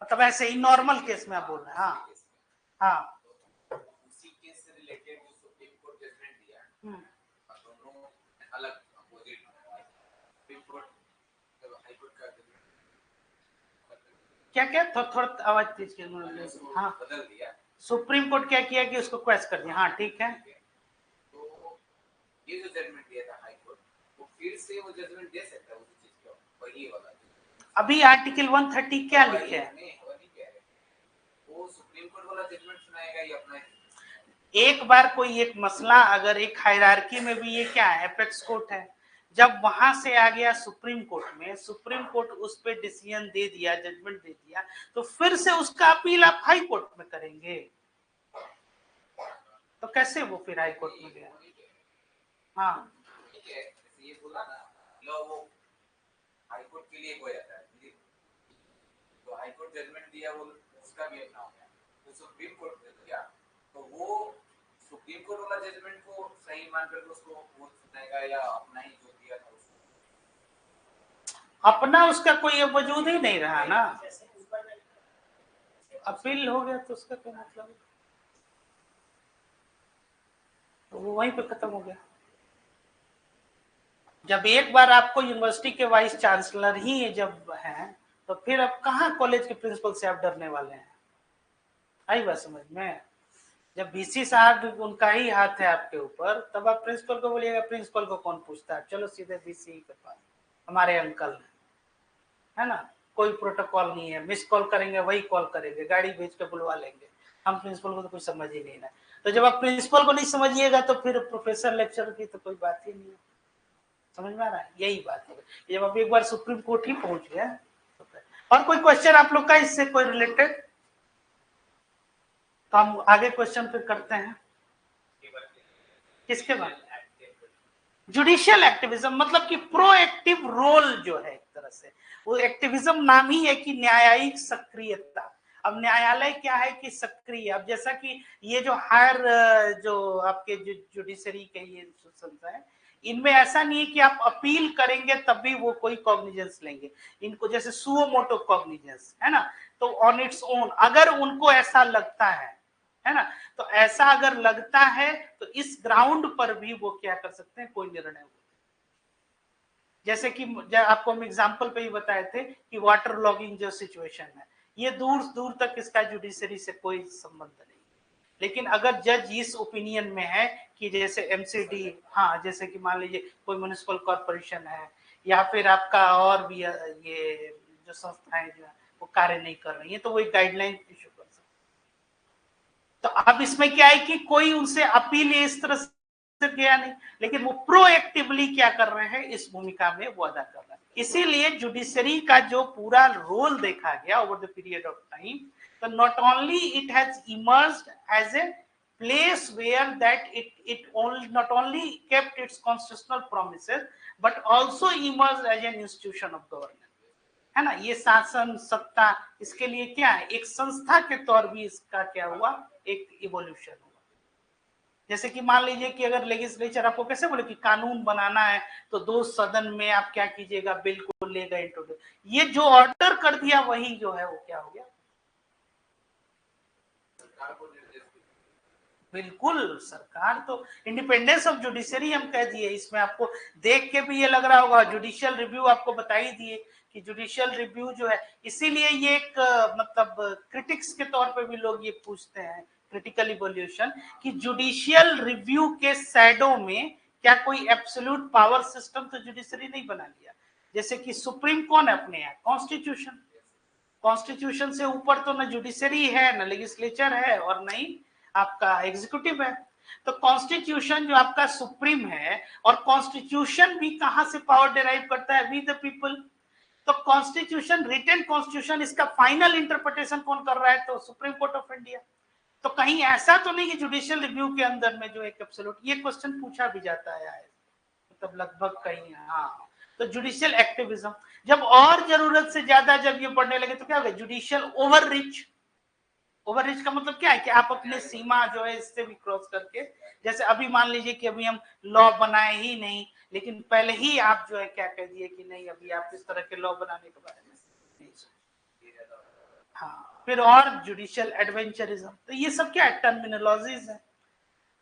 मतलब ऐसे ही नॉर्मल केस में आप बोल रहे हैं? हाँ हाँ, उसी केस से रिलेटेड जो सुप्रीम कोर्ट जजमेंट दिया, दोनों अलग opposite, supreme court high court का क्या क्या थोड़ा आवाज तेज कीजिए। हाँ, बदल दिया। सुप्रीम कोर्ट क्या किया कि उसको क्वेश्चन कर दिया। हाँ, ठीक है। तो ये जो जजमेंट दिया था हाई कोर्ट, वो फिर से वो जजमेंट दे सकता है उस चीज को, वही वाला। अभी आर्टिकल 130 क्या लिखे है? वो सुप्रीम कोर्ट वाला जजमेंट सुनाएगा या अपना? एक बार कोई एक मसला अगर एक हायरार्की में भी, ये क्या है, एपेक्स कोर्ट है, जब वहां से आ गया सुप्रीम कोर्ट में, सुप्रीम कोर्ट उस पर डिसीजन दे दिया, जजमेंट दे दिया, तो फिर से उसका अपील आप हाई कोर्ट में करेंगे, तो कैसे वो फिर हाई कोर्ट में गया? हाँ, ठीक है, ये बोला ना, लो वो हाई कोर्ट के लिए हो जाता है, तो हाई कोर्ट जजमेंट दिया, वो उसका भी अपना हो गया, तो सुप्रीम कोर्ट ने दिया, तो वो सुप्रीम कोर्ट वाला जजमेंट को सही मानकर उसको वो सुनाएगा या अपना ही जो दिया था उसको? अपना उसका कोई वजूद ही नहीं रहा ना, अपील हो गया तो उसका क्या मतलब, तो वो वहीं पे खत्म हो गया। जब एक बार आपको यूनिवर्सिटी के वाइस चांसलर ही जब हैं, तो फिर अब कहाँ कॉलेज के प्रिंसिपल से आप डरने वाले हैं? आई बात समझ में? जब बीसी साहब उनका ही हाथ है आपके ऊपर, तब आप प्रिंसिपल को बोलिएगा, प्रिंसिपल को कौन पूछता है, चलो सीधे बीसी के पास, हमारे अंकल है ना, कोई प्रोटोकॉल नहीं है, मिस कॉल करेंगे वही कॉल करेंगे, गाड़ी भेज के बुलवा लेंगे, हम प्रिंसिपल को तो कुछ समझ ही नहीं है। तो जब आप प्रिंसिपल को नहीं समझिएगा तो फिर प्रोफेसर लेक्चर की तो कोई बात ही नहीं है। समझ में आ रहा है? यही बात है, जब आप एक बार सुप्रीम कोर्ट ही पहुंच गए। और कोई क्वेश्चन आप लोग का इससे कोई रिलेटेड? तो हम आगे क्वेश्चन फिर करते हैं। किसके बाद? जुडिशियल एक्टिविज्म, मतलब कि प्रोएक्टिव रोल जो है, एक तरह से वो एक्टिविज्म नाम ही है कि न्यायिक सक्रियता। अब न्यायालय क्या है कि सक्रिय, अब जैसा कि ये जो हायर जो आपके जुडिशरी के ये संस्था है, इनमें ऐसा नहीं है कि आप अपील करेंगे तभी वो कोई कॉग्निजेंस लेंगे, इनको जैसे सुओ मोटो कॉग्निजेंस है ना, तो ऑन इट्स ओन अगर उनको ऐसा लगता है ना, तो ऐसा अगर लगता है तो इस ग्राउंड पर भी वो क्या कर सकते हैं, कोई निर्णय। जैसे कि आपको हम एग्जांपल पे ही बताए थे कि वाटर लॉगिंग जो सिचुएशन है, ये दूर दूर तक इसका जुडिशरी से कोई संबंध नहीं, लेकिन अगर जज इस ओपिनियन में है कि जैसे एमसीडी, हाँ, जैसे कि मान लीजिए कोई म्युनिसिपल कॉर्पोरेशन है या फिर आपका और भी ये जो संस्थाएं जो है वो कार्य नहीं कर रही है, तो वो एक गाइडलाइन इशू कर सकते। तो अब इसमें क्या है कि कोई उनसे अपील इस तरह से गया नहीं, लेकिन वो प्रोएक्टिवली क्या कर रहे हैं, इस भूमिका में वो अदा कर रहे हैं। इसीलिए जुडिशरी का जो पूरा रोल देखा गया over the period of time, तो not only it has emerged as a place where that it not only kept its constitutional promises but also emerged as an institution of governance, है ना। ये शासन सत्ता इसके लिए क्या है, एक संस्था के तौर भी इसका क्या हुआ, एक इवोल्यूशन हुआ। जैसे कि मान लीजिए कि अगर लेजिस्लेचर आपको कैसे बोले कि कानून बनाना है तो 2 सदन में आप क्या कीजिएगा, बिल को लेगा इंट्रोड्यूस, ये जो ऑर्डर कर दिया वही जो है वो क्या हो गया, बिल्कुल सरकार तो इंडिपेंडेंस ऑफ जुडिशरी हम कह दिए। इसमें आपको देख के भी ये लग रहा होगा, जुडिशियल रिव्यू आपको बता ही दिए कि जुडिशियल रिव्यू जो है, इसीलिए ये एक मतलब क्रिटिक्स के तौर पे भी लोग ये पूछते हैं, क्रिटिकल इवोल्यूशन, कि जुडिशियल रिव्यू के शैडो में क्या कोई एब्सोल्यूट पावर सिस्टम तो जुडिशरी नहीं बना लिया। जैसे कि सुप्रीम कौन है अपने यहाँ, कॉन्स्टिट्यूशन, कॉन्स्टिट्यूशन से ऊपर तो न जुडिशरी है, न लेजिस्लेचर है, और नहीं आपका एग्जीक्यूटिव है। तो कॉन्स्टिट्यूशन जो आपका सुप्रीम है, और कॉन्स्टिट्यूशन भी कहां से पावर डिराइव करता है, वी द पीपल। तो कॉन्स्टिट्यूशन, रिटन कॉन्स्टिट्यूशन, इसका फाइनल इंटरप्रिटेशन कौन कर रहा है, तो सुप्रीम कोर्ट ऑफ इंडिया। तो कहीं ऐसा तो नहीं कि जुडिशियल रिव्यू के अंदर में जो एक एब्सोल्यूट, ये क्वेश्चन पूछा भी जाता है, मतलब लगभग कहीं, हाँ। तो जुडिशियल एक्टिविज्म, जब और जरूरत से ज्यादा जब ये बढ़ने लगे तो क्या हो गया, जुडिशियल ओवररीच। ओवररीच का मतलब क्या है कि आप अपने सीमा जो है इससे भी क्रॉस करके, जैसे अभी मान लीजिए कि अभी हम लॉ बनाए ही नहीं, लेकिन पहले ही आप जो है क्या कह दिए कि नहीं अभी आप इस तरह के लॉ बनाने के बारे में नहीं सोचिए। हाँ, फिर और जुडिशियल एडवेंचरिज्म, तो ये सब क्या है, टर्मिनोलॉजीज है।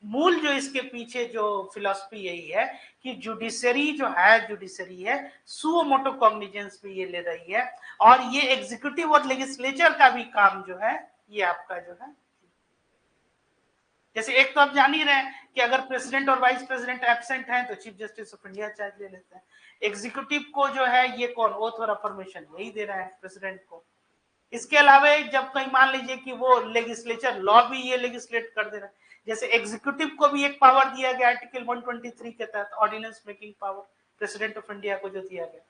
मूल जो इसके पीछे जो फिलॉसफी यही है कि जुडिशरी जो है, जुडिशरी है सुओ मोटो कॉग्निजेंस भी ये ले रही है, और ये एग्जीक्यूटिव और लेजिस्लेचर का भी काम जो है ये आपका जो है, जैसे एक तो आप जान ही रहे हैं कि अगर प्रेसिडेंट और वाइस प्रेसिडेंट एब्सेंट हैं तो chief justice of India charge ले लेते हैं। एग्जीक्यूटिव को जो है ये कौन, ओथ और अफर्मेशन यही दे रहा है प्रेसिडेंट को। इसके अलावा जब कहीं मान लीजिए कि वो लेजिस्लेचर लॉ भी ये लेजिस्लेट कर दे रहा है, जैसे एग्जीक्यूटिव को भी एक पावर दिया गया आर्टिकल 123 के तहत, ordinance making power president of India को जो दिया गया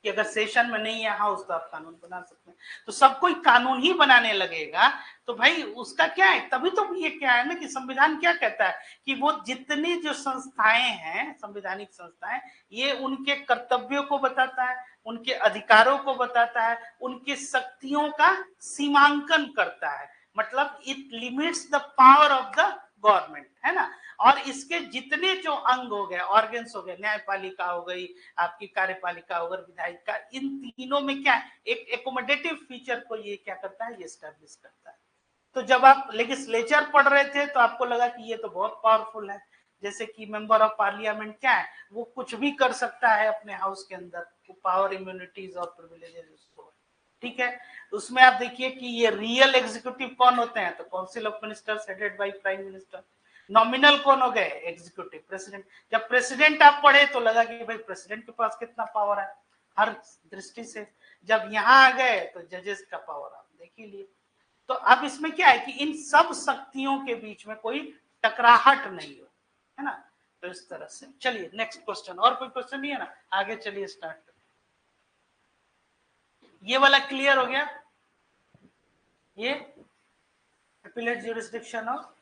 कि अगर सेशन में नहीं है हाउस तो आप कानून बना सकते हैं। तो सब कोई कानून ही बनाने लगेगा तो भाई उसका क्या है, तभी तो ये क्या है ना कि संविधान क्या कहता है कि वो जितनी जो संस्थाएं हैं, संवैधानिक संस्थाएं, ये उनके कर्तव्यों को बताता है, उनके अधिकारों को बताता है, उनकी शक्तियों का सीमांकन करता है, मतलब it limits the power of the government, है ना। और इसके जितने जो अंग हो गए, ऑर्गन्स हो गए, न्यायपालिका हो गई, आपकी कार्यपालिका हो गई, विधायिका, इन तीनों में क्या है, एक एकोमोडेटिव फीचर को ये क्या करता है, ये एस्टैब्लिश करता है। तो जब आप लेजिस्लेचर पढ़ रहे थे तो आपको लगा कि ये तो बहुत पावरफुल है, जैसे कि मेंबर ऑफ पार्लियामेंट क्या है, वो कुछ भी कर सकता है अपने हाउस के अंदर, वो पावर, इम्यूनिटीज और प्रिविलेजेस उसको, ठीक है। उसमें आप देखिए कि ये रियल एग्जीक्यूटिव कौन होते हैं, तो council of ministers headed by prime minister. Nominal कौन हो गए, एग्जीक्यूटिव, प्रेसिडेंट। जब प्रेसिडेंट आप पढ़े तो लगा कि भाई प्रेसिडेंट के पास कितना पावर है हर दृष्टि से, जब यहां आ गए तो जजेस का पावर आप देख ही लिए। तो अब इसमें क्या है कि इन सब शक्तियों के बीच में कोई टकराहट नहीं हो, है ना। तो इस तरह से चलिए नेक्स्ट क्वेश्चन, और कोई क्वेश्चन नहीं है ना, आगे चलिए स्टार्ट। ये वाला क्लियर हो गया, ये एपिलेट ज्यूरिसडिक्शन ऑफ,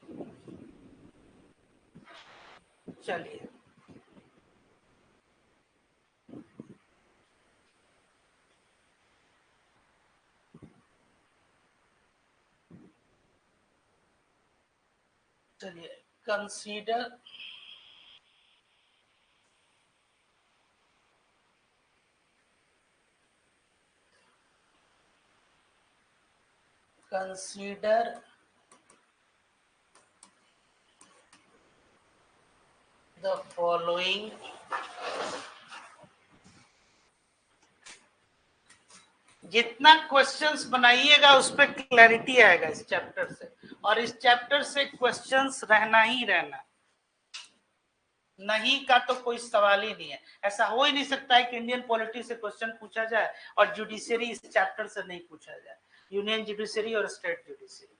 चलिए चलिए कंसीडर the following जितना क्वेश्चंस बनाइएगा उस पर क्लैरिटी आएगा इस चैप्टर से, और इस चैप्टर से क्वेश्चंस रहना ही रहना, नहीं का तो कोई सवाल ही नहीं है। ऐसा हो ही नहीं सकता है कि इंडियन पॉलिटी से क्वेश्चन पूछा जाए और जुडिशरी इस चैप्टर से नहीं पूछा जाए, यूनियन जुडिशरी और स्टेट जुडिशरी,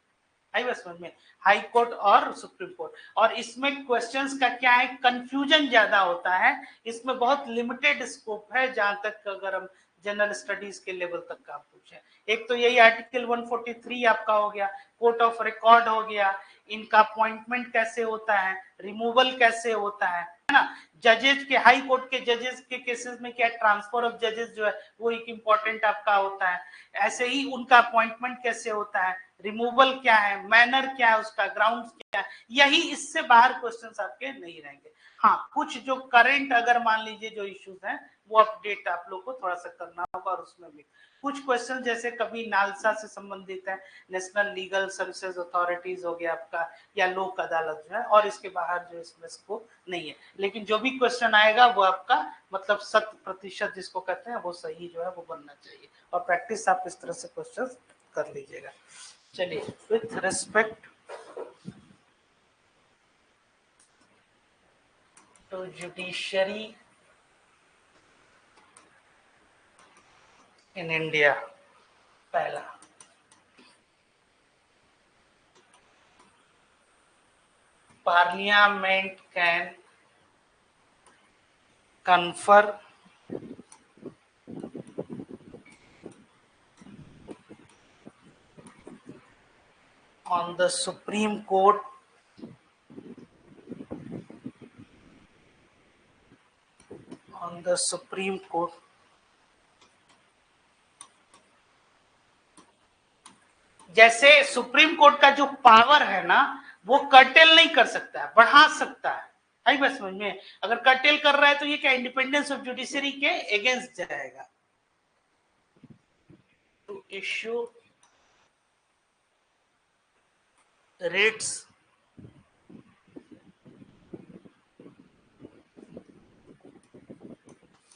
आई बात समझ में, हाई कोर्ट और सुप्रीम कोर्ट। और इसमें क्वेश्चंस का क्या है, कंफ्यूजन ज्यादा होता है, इसमें बहुत लिमिटेड स्कोप है जहां तक अगर हम जनरल स्टडीज के लेवल तक का पूछे। एक तो यही आर्टिकल 143 आपका हो गया, कोर्ट ऑफ रिकॉर्ड हो गया, इनका अपॉइंटमेंट कैसे होता है, रिमूवल कैसे होता है ना, जजेस के, हाई कोर्ट के जजेस के केसेस में क्या ट्रांसफर ऑफ जजेस जो है वो एक इंपॉर्टेंट आपका होता है, ऐसे ही उनका अपॉइंटमेंट कैसे होता है, रिमूवल क्या है, मैनर क्या है, उसका ग्राउंड क्या है, यही, इससे बाहर क्वेश्चंस आपके नहीं रहेंगे। हाँ, कुछ जो करंट अगर मान लीजिए जो इश्यूज हैं वो अपडेट आप लोग को थोड़ा सा करना होगा, और उसमें भी कुछ क्वेश्चन जैसे कभी नालसा से संबंधित है, नेशनल लीगल सर्विसेज अथॉरिटीज हो गया आपका, या लोक अदालत जो है, और इसके बाहर जो इसमें स्कोप नहीं है। लेकिन जो भी क्वेश्चन आएगा वो आपका मतलब 100% जिसको कहते हैं वो सही जो है वो बनना चाहिए, और प्रैक्टिस आप इस तरह से क्वेश्चन कर लीजिएगा। चलिए, with respect to judiciary in India, पहला, parliament can confer on the Supreme Court जैसे सुप्रीम कोर्ट का जो पावर है ना वो कर्टेल नहीं कर सकता है, बढ़ा सकता है। आई बात समझ में, अगर कर्टेल कर रहा है तो ये क्या इंडिपेंडेंस ऑफ जुडिशरी के अगेंस्ट जाएगा। To issue writs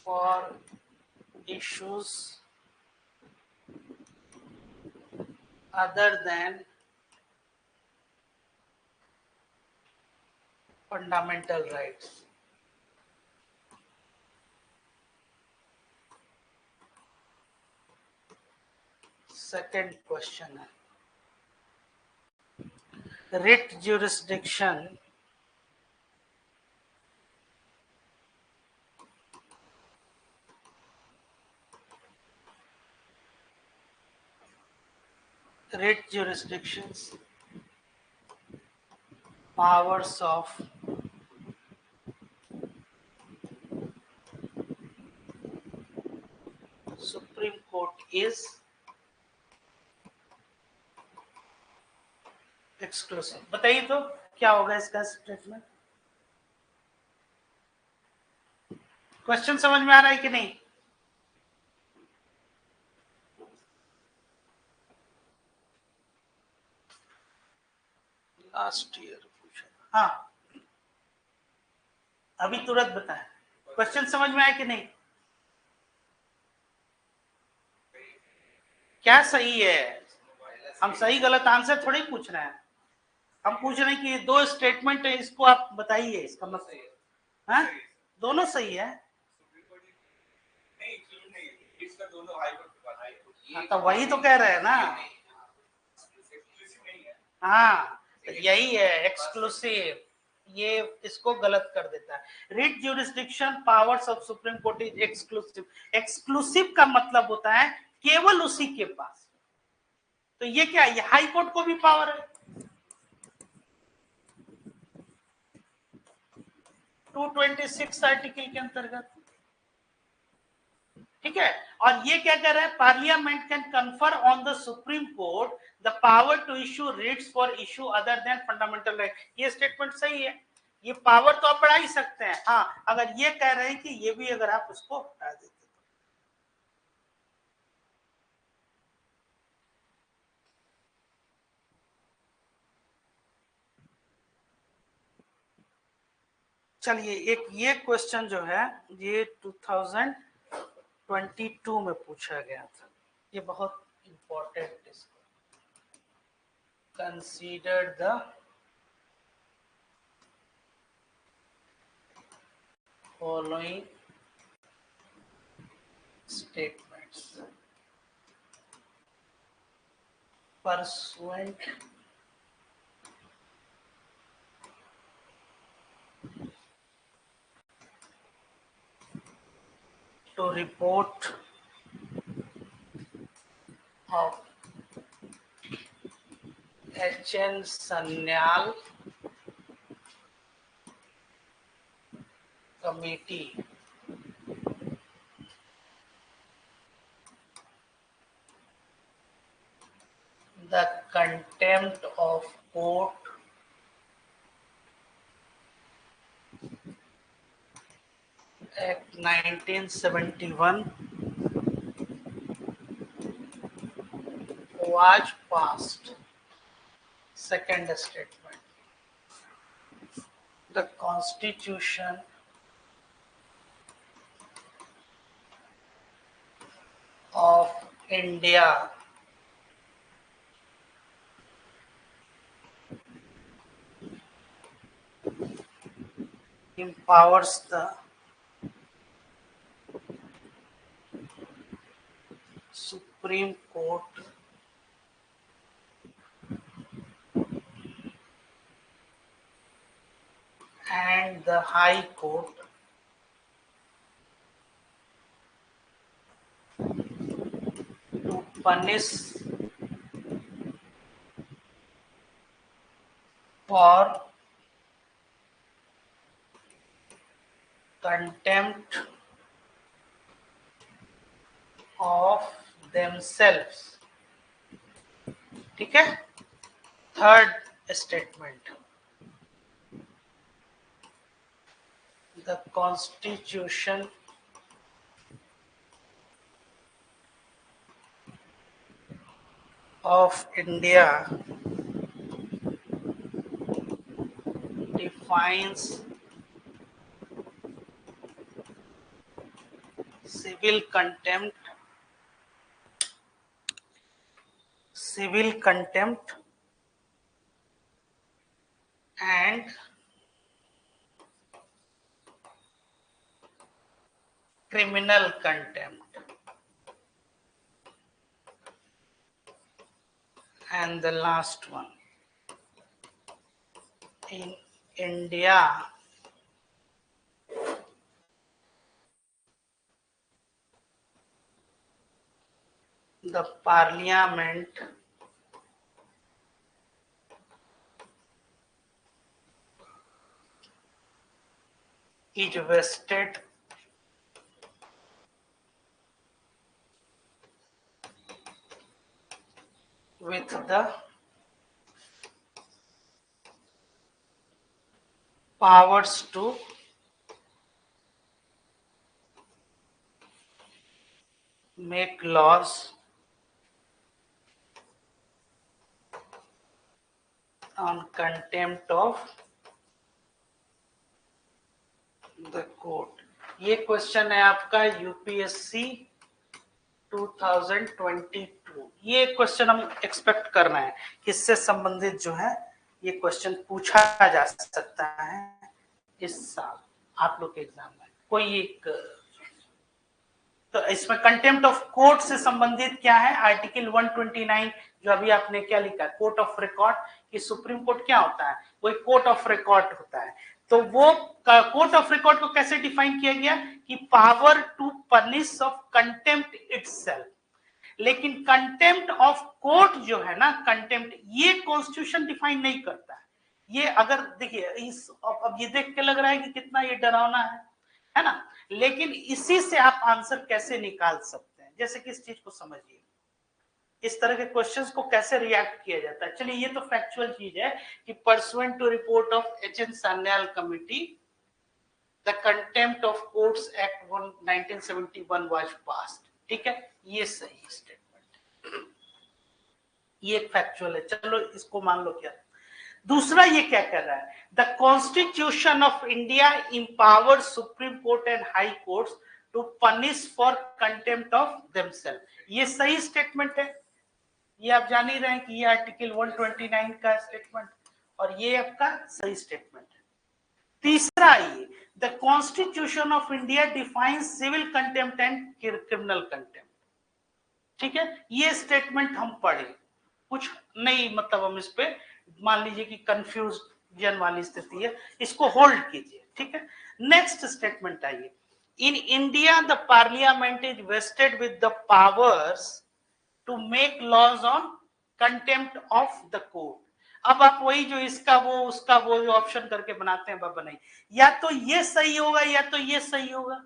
for issues other than fundamental rights। Second question है, writ jurisdiction jurisdictions, powers of Supreme Court is exclusive। बताइए तो क्या होगा इसका स्टेटमेंट, क्वेश्चन समझ में आ रहा है कि नहीं? लास्ट ईयर पूछा, हाँ, अभी तुरंत बताएं, क्वेश्चन समझ में आया कि नहीं? क्या सही है, हम सही गलत आंसर थोड़ी पूछ रहे हैं, हम पूछ रहे हैं कि दो स्टेटमेंट है, इसको आप बताइए, इसका मतलब हाँ दोनों सही है। हाँ, तो वही तो कह रहे हैं ना, हाँ यही है एक्सक्लूसिव, ये इसको गलत कर देता है। Writ jurisdiction powers of Supreme court is exclusive. Exclusive का मतलब होता है केवल उसी के पास, तो ये क्या, ये हाई कोर्ट को भी पावर है 226 आर्टिकल के अंतर्गत, ठीक है। और ये क्या कर रहा है, Parliament can confer on the Supreme Court the power to issue writs for issue other than fundamental right. ये स्टेटमेंट सही है, ये पावर तो आप बढ़ा ही सकते हैं। हाँ, अगर ये कह रहे हैं कि ये भी अगर आप उसको हटा देते तो। चलिए, एक ये क्वेश्चन जो है ये 2022 में पूछा गया था, ये बहुत इंपॉर्टेंट है। Consider the following statements pursuant to report of H.N. Sanyal committee the contempt of court Act 1971 was passed. Second statement. The Constitution of India empowers the Supreme Court and the High Court to punish for contempt of themselves. ठीक है? Third statement. The Constitution of India defines civil contempt and criminal contempt. And the last one. In India, the Parliament is vested with the powers to make laws on contempt of the court. ये question है आपका UPSC 2022. ये question हम expect कर रहे हैं, इससे संबंधित जो है ये क्वेश्चन पूछा जा सकता है इस साल आप लोग के एग्जाम में. कोई एक तो इसमें कंटेम्प्ट ऑफ कोर्ट से संबंधित क्या है? आर्टिकल 129 जो अभी आपने क्या लिखा है, कोर्ट ऑफ रिकॉर्ड. कि सुप्रीम कोर्ट क्या होता है? वो एक कोर्ट ऑफ रिकॉर्ड होता है. तो वो कोर्ट ऑफ रिकॉर्ड को कैसे डिफाइन किया गया कि power to punish of contempt itself. लेकिन कंटेम्प्ट ऑफ कोर्ट जो है ना, कंटेम्प्ट ये कॉन्स्टिट्यूशन डिफाइन नहीं करता है. ये अगर देखिए इस अब ये देख के लग रहा है कि कितना ये डरावना है ना, लेकिन इसी से आप आंसर कैसे निकाल सकते हैं. जैसे कि इस चीज को समझिए, इस तरह के क्वेश्चंस को कैसे रिएक्ट किया जाता है. चलिए ये तो फैक्चुअल चीज है कि pursuant to report of H N. Sanyal committee the contempt of courts act 1971 was passed. ठीक है, ये सही स्टेटमेंट, ये एक फैक्चुअल है. चलो इसको मान लो. क्या दूसरा ये क्या कर रहा है? The constitution of India empower Supreme Court and high courts to punish for contempt of themselves. ये सही स्टेटमेंट है. ये आप जान ही रहे हैं कि ये आर्टिकल 129 का स्टेटमेंट और ये आपका सही स्टेटमेंट है. तीसरा ये the constitution of India defines civil contempt and criminal contempt. ठीक है, ये स्टेटमेंट हम पढ़े, कुछ नहीं मतलब हम इस पे मान लीजिए कि कंफ्यूजन वाली स्थिति है, इसको होल्ड कीजिए. ठीक है, नेक्स्ट स्टेटमेंट आइए. In India, the parliament is vested with the powers to make laws on contempt of the court. अब आप वही जो इसका वो उसका वो ऑप्शन करके बनाते हैं, वह बनाइए, या तो ये सही होगा या तो ये सही होगा।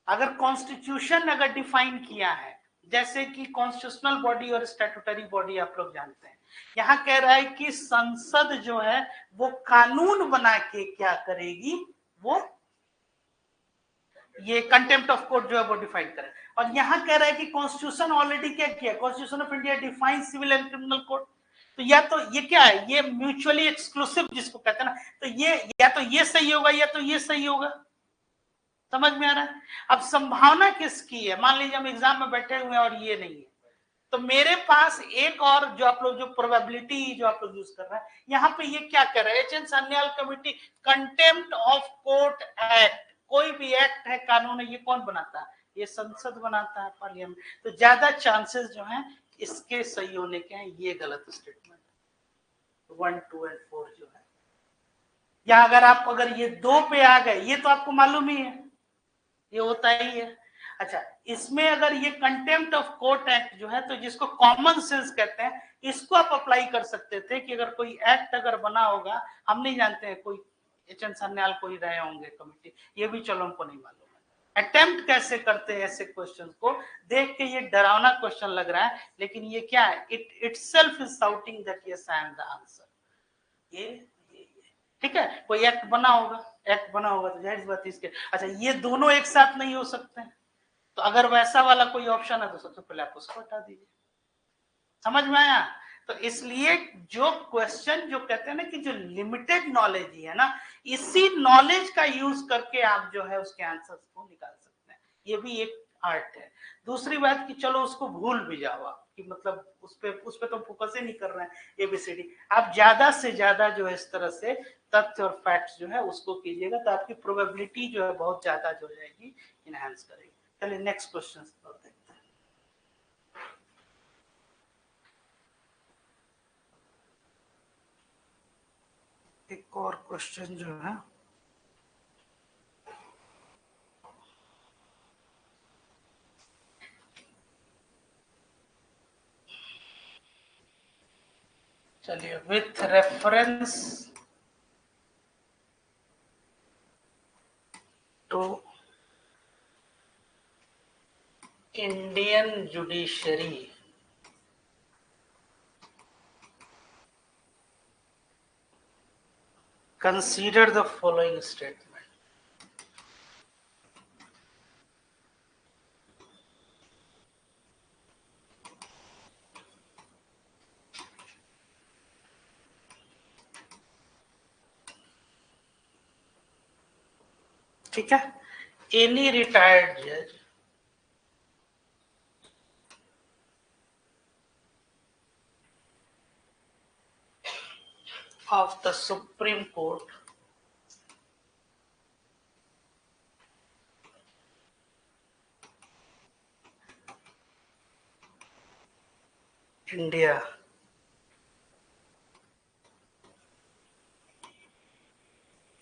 अगर कॉन्स्टिट्यूशन अगर डिफाइन किया है, जैसे कि कॉन्स्टिट्यूशनल बॉडी और स्टैट्यूटरी बॉडी आप लोग जानते हैं, यहां कह रहा है कि संसद जो है वो कानून बना के क्या करेगी, वो ये कंटेम्प्ट ऑफ कोर्ट जो है वो डिफाइन करे। और यहां कह रहा है कि कॉन्स्टिट्यूशन ऑलरेडी क्या किया, constitution of India define civil and criminal code. तो या तो ये क्या है, ये म्यूचुअली एक्सक्लूसिव जिसको कहते हैं ना, तो ये या तो ये सही होगा या तो ये सही होगा। समझ में आ रहा है? अब संभावना किसकी है, मान लीजिए हम एग्जाम में बैठे हुए हैं और ये नहीं है, तो मेरे पास एक और जो आप लोग जो प्रोबेबिलिटी जो आप लोग यूज कर रहे हैं, यहाँ पे ये क्या कर रहा है, H.N.. Sanyal committee contempt of court act, कोई भी एक्ट है, कानून है, ये कौन बनाता है, ये संसद बनाता है, पार्लियामेंट। तो ज्यादा चांसेस जो हैं इसके सही होने के हैं, ये गलत स्टेटमेंट 1, 2 और 4 जो है। या अगर ये 2 पे आ गए, ये तो आपको मालूम ही है, ये होता ही है। अच्छा, इसमें अगर ये कंटेम्प्ट ऑफ कोर्ट एक्ट जो है, तो जिसको कॉमन सेंस कहते हैं, इसको आप अप्लाई कर सकते थे कि अगर कोई एक्ट अगर बना होगा, हम नहीं जानते हैं, कोई एच.एन. सान्याल कोई रहे होंगे कमिटी, ये भी चलो हमको नहीं मालूम है। अटेम्प्ट कैसे करते हैं ऐसे क्वेश्चंस को देख के, ये डरावना क्वेश्चन लग रहा है, लेकिन ये क्या है, it itself is shouting that yes I am the answer. ये ठीक है, कोई एक्ट बना होगा तो जाहिर बात है इसके। अच्छा, ये दोनों एक साथ नहीं हो सकते हैं, तो अगर वैसा वाला कोई ऑप्शन है तो सबसे पहले आप उसको हटा दीजिए। समझ में आया? तो इसलिए जो क्वेश्चन जो कहते हैं ना कि जो लिमिटेड नॉलेज ही है ना, इसी नॉलेज का यूज करके आप जो है उसके आंसर्स को निकाल सकते हैं, ये भी एक आर्ट है। दूसरी बात कि चलो उसको भूल भी जाओ आप, कि मतलब उस पे तो फोकस ही नहीं कर रहे हैं, एबीसीडी, आप ज्यादा से ज्यादा जो है इस तरह से तथ्य और फैक्ट्स जो है उसको कीजिएगा, तो आपकी प्रोबेबिलिटी जो है बहुत ज्यादा जो जाएगी, इनहेंस करेगी। चलिए नेक्स्ट क्वेश्चन देखते हैं। एक और क्वेश्चन जो है, चलिए, with reference to Indian judiciary, consider the following statement. ठीक है, any retired judge of the Supreme Court India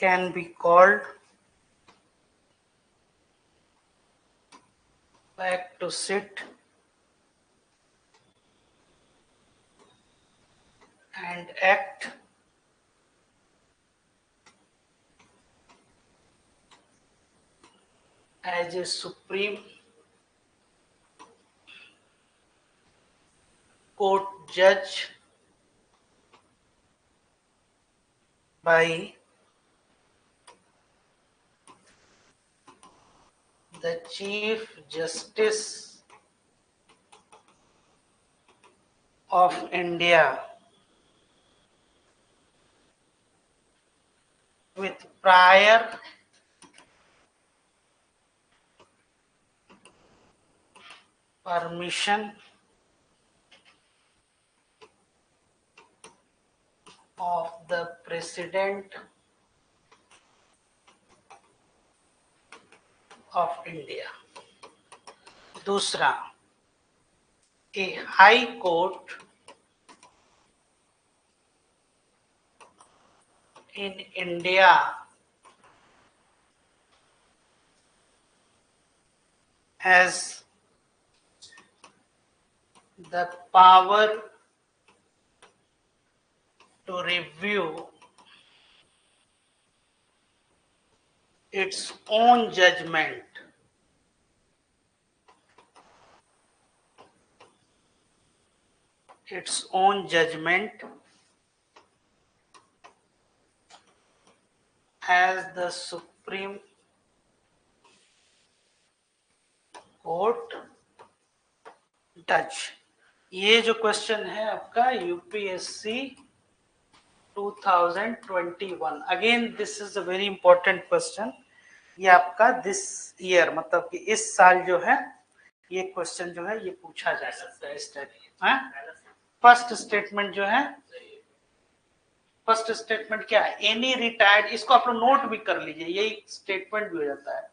can be called back to sit and act as a Supreme Court judge by the Chief Justice of India with prior permission of the President of India. दूसरा, a high court in India has the power to review its own judgment as the Supreme Court does. ये जो question है आपका UPSC 2021, again this is a very important question. ये आपका this year मतलब कि इस साल जो है ये क्वेश्चन जो है ये पूछा जा सकता है इस टाइप। फर्स्ट स्टेटमेंट जो है, फर्स्ट स्टेटमेंट क्या है, एनी रिटायर्ड, इसको आप लोग नोट भी कर लीजिए, यही स्टेटमेंट भी हो जाता है।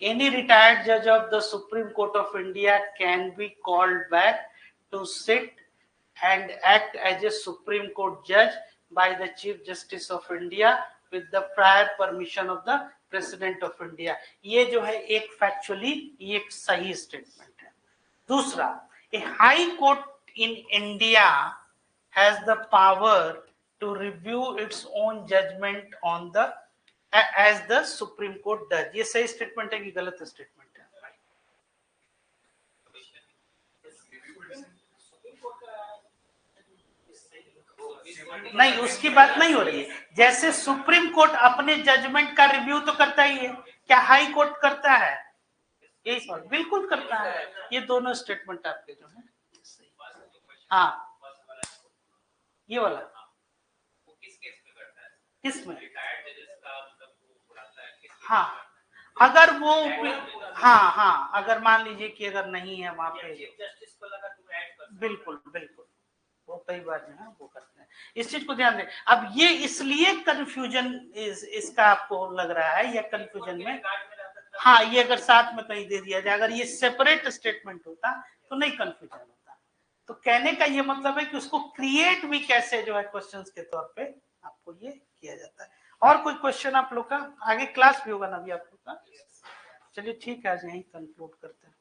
एनी रिटायर्ड जज of the Supreme Court of India can be called back to sit and act as a Supreme Court judge by the Chief Justice of India with the prior permission of the President of India। ये जो है एक factually ये एक सही statement है। दूसरा, a High Court in India has the power to review its own judgment on the as the Supreme Court does। ये सही स्टेटमेंट है कि गलत स्टेटमेंट है? नहीं, उसकी बात नहीं हो रही है। जैसे सुप्रीम कोर्ट अपने जजमेंट का रिव्यू तो करता ही है, क्या हाई कोर्ट करता है? यही सवाल, बिल्कुल करता है। ये दोनों स्टेटमेंट आपके जो है, हाँ ये वाला किस केस में करता है? किसमें? रिटायर्ड जजेस का मतलब वो उड़ाता है किस? हाँ अगर वो, हाँ अगर मान लीजिए कि अगर नहीं है वहां पे, चीफ जस्टिस को लगा तुम ऐड कर, बिल्कुल वो कई बार जो है वो करते हैं। इस चीज को ध्यान दें। अब ये इसलिए कंफ्यूजन इसका आपको लग रहा है या कंफ्यूजन में, हाँ ये अगर साथ में कहीं दे दिया जाए, अगर ये सेपरेट स्टेटमेंट होता तो नहीं कंफ्यूजन होता। तो कहने का ये मतलब है कि उसको क्रिएट भी कैसे जो है क्वेश्चंस के तौर पे आपको ये किया जाता है। और कोई क्वेश्चन आप लोग का? आगे क्लास भी होगा ना अभी आप लोग का। चलिए ठीक है, आज यहीं कंक्लूड करते हैं।